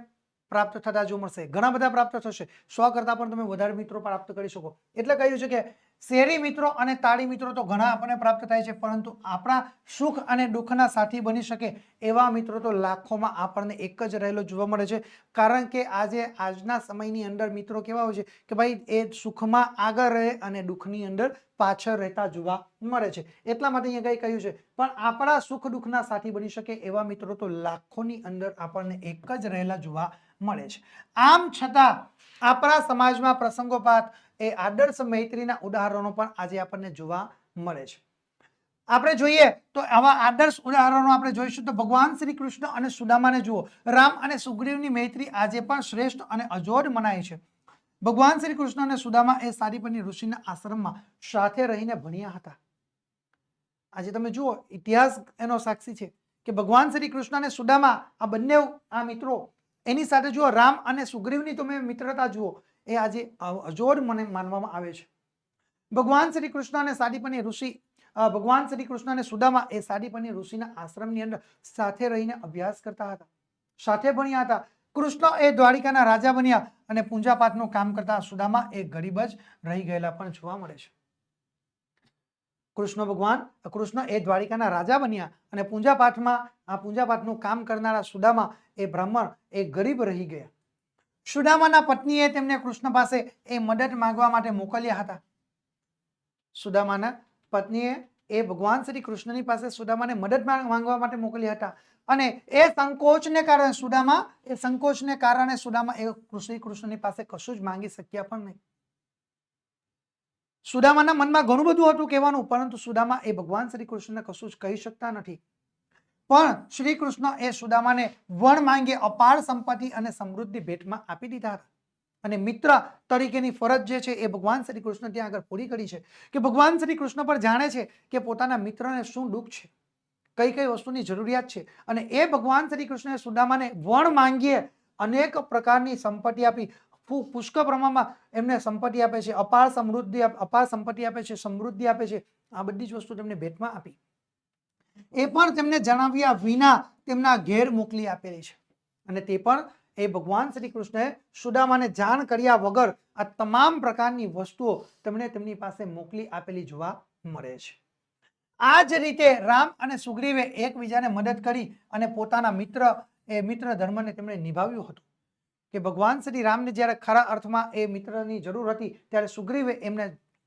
પ્રાપ્ત થતા જોવા મળશે. ઘણા બધા પ્રાપ્ત થશે. 100 કરતા પણ તમે વધારે મિત્રો પ્રાપ્ત કરી શકો. એટલે કહ્યું છે કે શેરી મિત્રો અને તાળી મિત્રો તો ઘણા આપણને પ્રાપ્ત થાય છે, પરંતુ આપણા સુખ અને દુઃખના સાથી બની શકે એવા મિત્રો તો લાખોમાં આપણને એક જ રહેલો જોવા મળે છે. કારણ કે આજના સમયની અંદર મિત્રો કેવા હોય છે કે ભાઈ એ સુખમાં આગળ રહે અને દુઃખની અંદર પાછળ રહેતા જોવા મળે છે. એટલા માટે અહીંયા કઈ કહ્યું છે, પણ આપણા સુખ દુઃખના સાથી બની શકે એવા મિત્રો તો લાખોની અંદર આપણને એક જ રહેલા જોવા મળે છે. આમ છતાં આપણા સમાજમાં પ્રસંગોપાત એ આદર્શ મૈત્રીના ઉદાહરણો પણ આજે આપણને જોવા મળે છે. આપણે જોઈએ તો આવા આદર્શ ઉદાહરણો આપણે જોઈશું તો ભગવાન શ્રી કૃષ્ણ અને સુદામાને જુઓ. રામ અને સુગ્રીવની મૈત્રી આજે પણ શ્રેષ્ઠ અને અજોડ મનાય છે. ભગવાન શ્રી કૃષ્ણ અને સુદામા એ સારીપની ઋષિના આશ્રમમાં સાથે રહીને ભણ્યા હતા. આજે તમે જુઓ, ઇતિહાસ એનો સાક્ષી છે કે ભગવાન શ્રી કૃષ્ણ અને સુદામા આ બંને આ મિત્રો, એની સાથે જુઓ રામ અને સુગ્રીવની તમે મિત્રતા જુઓ, એ આજે અજોડ માનવામાં આવે છે. ભગવાન શ્રી કૃષ્ણ અને સાદીપની ઋષિ, ભગવાન શ્રી કૃષ્ણ અને સુદામા એ સાદીપની ઋષિના આશ્રમની અંદર સાથે રહીને અભ્યાસ કરતા હતા, સાથે ભણ્યા હતા. કૃષ્ણ એ દ્વારિકાના રાજા બન્યા અને પૂજા પાઠનું કામ કરતા સુદામા એ ગરીબ જ રહી ગયેલા પણ જોવા મળે છે. કૃષ્ણ એ દ્વારિકાના રાજા બન્યા અને પૂજા પાઠનું કામ કરનારા સુદામા એ બ્રાહ્મણ એ ગરીબ રહી ગયા. સુદામાના પત્નીએ તેમને કૃષ્ણ પાસે એ મદદ માંગવા માટે મોકલ્યા હતા. સુદામાના પત્નીએ એ ભગવાન શ્રી કૃષ્ણની પાસે સુદામાને મદદ માંગવા માટે મોકલ્યા હતા અને એ સંકોચને કારણે સુદામા એ શ્રી કૃષ્ણની પાસે કશું જ માંગી શક્યા પણ નહીં. સુદામાના મનમાં ઘણું બધું હતું કહેવાનું, પરંતુ સુદામા એ ભગવાન શ્રી કૃષ્ણને કશું જ કહી શકતા નથી. પણ શ્રી કૃષ્ણ એ સુદામાને વણ માંગે અપાર સંપત્તિ અને સમૃદ્ધિ ભેટમાં આપી દીધા હતા. અને મિત્ર તરીકેની ફરજ જે છે એ ભગવાન શ્રી કૃષ્ણ ત્યાં આગળ પૂરી કરી છે કે ભગવાન શ્રી કૃષ્ણ પર જાણે છે કે પોતાના મિત્રને શું દુઃખ છે, કઈ કઈ વસ્તુની જરૂરિયાત છે, અને એ ભગવાન શ્રી કૃષ્ણએ સુદામાને વણ માંગીએ અનેક પ્રકારની સંપત્તિ આપી, પુષ્કળ પ્રમાણમાં એમને સંપત્તિ આપે છે, અપાર સંપત્તિ આપે છે, સમૃદ્ધિ આપે છે. આ બધી જ વસ્તુ તેમને ભેટમાં આપી. એ પણ તેમને જણાવ્યા વિના તેમના ઘેર મોકલી આપેલી છે. અને તે પણ એ ભગવાન શ્રી કૃષ્ણએ સુદામાને જાણ કર્યા વગર આ તમામ પ્રકારની વસ્તુઓ તેમણે તેમની પાસે મોકલી આપેલી જોવા મળે છે. આ જ રીતે રામ અને સુગ્રીવે એકબીજાને મદદ કરી અને પોતાના મિત્ર ધર્મને તેમણે નિભાવ્યું હતું. કે ભગવાન શ્રી રામને જ્યારે ખરા અર્થમાં એ મિત્રની જરૂર હતી ત્યારે સુગ્રીવે એમને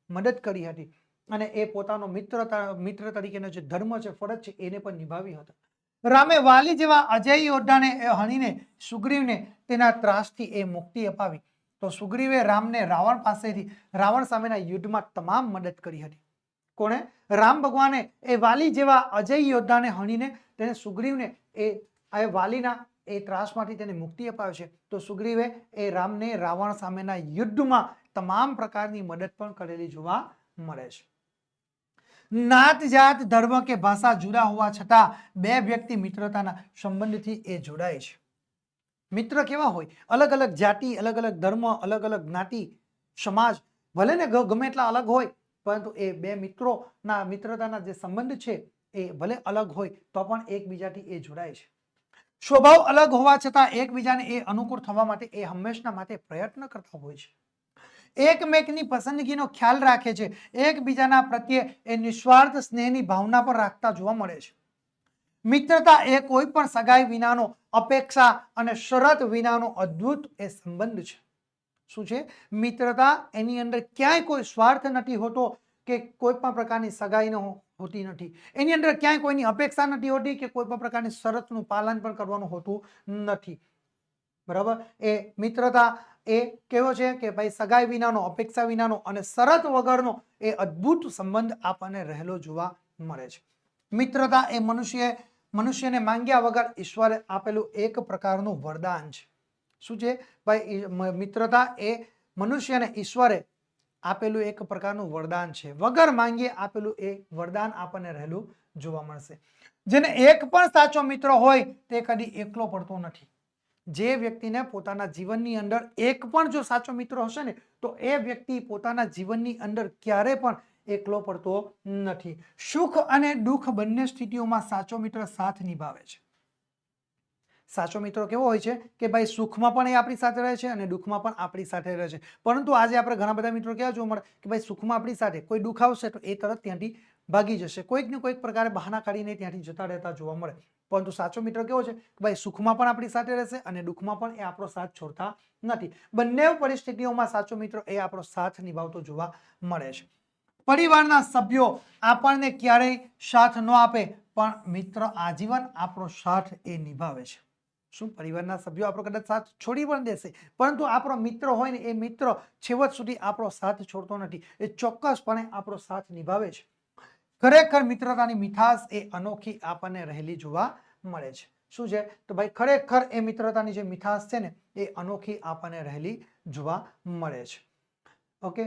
મદદ કરી હતી અને એ પોતાનો મિત્ર તરીકેનો જે ધર્મ છે, ફરજ છે, એને પણ નિભાવી હતી. રામે વાલી જેવા અજય યોદ્ધાને હણીને સુગ્રીવને તેના ત્રાસથી એ મુક્તિ અપાવી. તો સુગ્રીવે રામને રાવણ પાસેથી રાવણ સામેના યુદ્ધમાં તમામ મદદ કરી હતી. કોણે? રામ ભગવાને એ વાલી જેવા અજય યોદ્ધાને હણીને તેને સુગ્રીવને એ વાલીના એ ત્રાસમાંથી તેને મુક્તિ અપાવે છે. તો સુગ્રીવે એ રામને રાવણ સામેના યુદ્ધમાં તમામ પ્રકારની મદદ પણ કરેલી જોવા મળે છે. નાત જાત ધર્મ કે ભાષા જુદા હોવા છતાં બે વ્યક્તિ મિત્રતાના સંબંધથી એ જોડાય છે. મિત્ર કેવા હોય? અલગ અલગ જાતિ, અલગ અલગ ધર્મ, અલગ અલગ જ્ઞાતિ, સમાજ, ભલે ને ગમે એટલા અલગ હોય, પરંતુ એ બે મિત્રોના મિત્રતાના જે સંબંધ છે એ ભલે અલગ હોય તો પણ એકબીજાથી એ જોડાય છે. સ્વભાવ અલગ હોવા છતાં એકબીજાને એ અનુકૂળ થવા માટે એ હંમેશા માટે પ્રયત્ન કરતા હોય છે. એકમેકની પસંદગીનો ખ્યાલ રાખે છે. એકબીજાના પ્રત્યે એ નિસ્વાર્થ સ્નેહની ભાવના પણ રાખતા જોવા મળે છે. મિત્રતા એ કોઈ પણ સગાઈ વિનાનો, અપેક્ષા અને શરત વિનાનો અદ્ભુત એ સંબંધ છે. શું છે? મિત્રતા એની અંદર ક્યાંય કોઈ સ્વાર્થ નથી હોતો કે કોઈ પણ પ્રકારની સગાઈ હોતી નથી. એની અંદર ક્યાંય કોઈની અપેક્ષા નથી હોતી કે કોઈ પણ પ્રકારની શરતનું પાલન પણ કરવાનું હોતું નથી. બરાબર? એ મિત્રતા એ કેવો છે કે ભાઈ સગાઈ વિનાનો, અપેક્ષા વિનાનો અને શરત વગરનો એ અદ્ભુત સંબંધ આપણને રહેલો જોવા મળે છે. મિત્રતા એ મનુષ્યને માંગ્યા વગર ઈશ્વરે આપેલું એક પ્રકારનું વરદાન છે. શું છે ભાઈ? મિત્રતા એ મનુષ્યને ઈશ્વરે આપેલું એક પ્રકારનું વરદાન છે. વગર માંગીએ આપેલું એ વરદાન આપણને રહેલું જોવા મળશે. જેને એક પણ સાચો મિત્ર હોય તે કદી એકલો પડતો નથી. જે વ્યક્તિને પોતાના જીવનની અંદર એક પણ જો સાચો મિત્ર હશે ને તો એ વ્યક્તિ પોતાના જીવનની અંદર ક્યારે પણ એકલો પડતો નથી. સુખ અને દુઃખ બંને સ્થિતિઓમાં સાચો મિત્ર સાથ નિભાવે છે. સાચો મિત્ર કેવો હોય છે કે ભાઈ સુખમાં પણ એ આપણી સાથે રહે છે અને દુઃખમાં પણ આપણી સાથે રહે છે. પરંતુ આજે આપણે ઘણા બધા મિત્રો કેવા જોવા મળે કે ભાઈ સુખમાં આપણી સાથે, કોઈ દુઃખ આવશે તો એ તરત ત્યાંથી ભાગી જશે. કોઈક ને કોઈક પ્રકારે બહાના કાઢીને ત્યાંથી જતા રહેતા જોવા મળે. પરંતુ સાચો મિત્ર કેવો છે કે ભાઈ સુખમાં પણ આપણી સાથે રહેશે અને દુઃખમાં પણ એ આપણો સાથ છોડતા નથી. બંને પરિસ્થિતિઓમાં સાચો મિત્ર એ આપણો સાથ નિભાવતો જોવા મળે છે. પરિવારના સભ્યો આપણને ક્યારેય સાથ ન આપે પણ મિત્ર આજીવન આપણો સાથ એ નિભાવે છે. શું? પરિવારના સભ્યો આપણો કદાચ સાથ છોડી પણ દેશે, પરંતુ આપણો મિત્ર હોય ને એ મિત્ર છેવટ સુધી આપણો સાથ છોડતો નથી. એ ચોક્કસપણે આપણો સાથ નિભાવે છે. ખરેખર મિત્રતાની મીઠાશ એ અનોખી આપણને રહેલી જોવા મળે છે. શું છે? તો ભાઈ ખરેખર એ મિત્રતાની જે મીઠાશ છે ને એ અનોખી આપણને રહેલી જોવા મળે છે. ઓકે,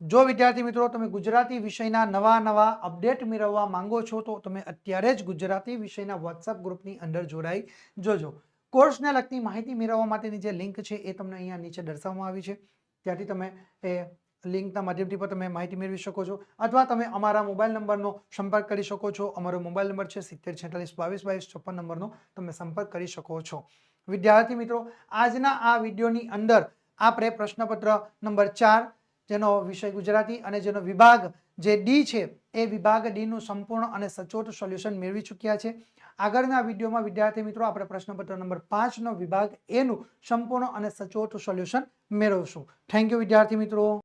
જો વિદ્યાર્થી મિત્રો તમે ગુજરાતી વિષયના નવા અપડેટ મેળવવા માંગો છો તો તમે અત્યારે જ ગુજરાતી વિષયના વોટ્સઅપ ગ્રુપની અંદર જોડાઈ જજો. કોર્સને લગતી માહિતી મેળવવા માટેની જે લિંક છે એ તમને અહીંયા નીચે દર્શાવવામાં આવી છે. ત્યાંથી તમે એ લિંકના માધ્યમથી પણ તમે માહિતી મેળવી શકો છો, અથવા તમે અમારા મોબાઈલ નંબરનો સંપર્ક કરી શકો છો. અમારો મોબાઈલ નંબર છે 7046222256 નંબરનો તમે સંપર્ક કરી શકો છો. વિદ્યાર્થી મિત્રો, આજના આ વિડીયોની અંદર આપણે પ્રશ્નપત્ર નંબર 4 જેનો વિષય ગુજરાતી અને જેનો વિભાગ જે ડી છે એ વિભાગ ડી નું સંપૂર્ણ અને સચોટ સોલ્યુશન મેળવી ચૂક્યા છે. આગળના વિડીયોમાં વિદ્યાર્થી મિત્રો આપણે પ્રશ્નપત્ર નંબર 5 નો વિભાગ એ નું સંપૂર્ણ અને સચોટ સોલ્યુશન મેળવશું. થેન્ક યુ વિદ્યાર્થી મિત્રો.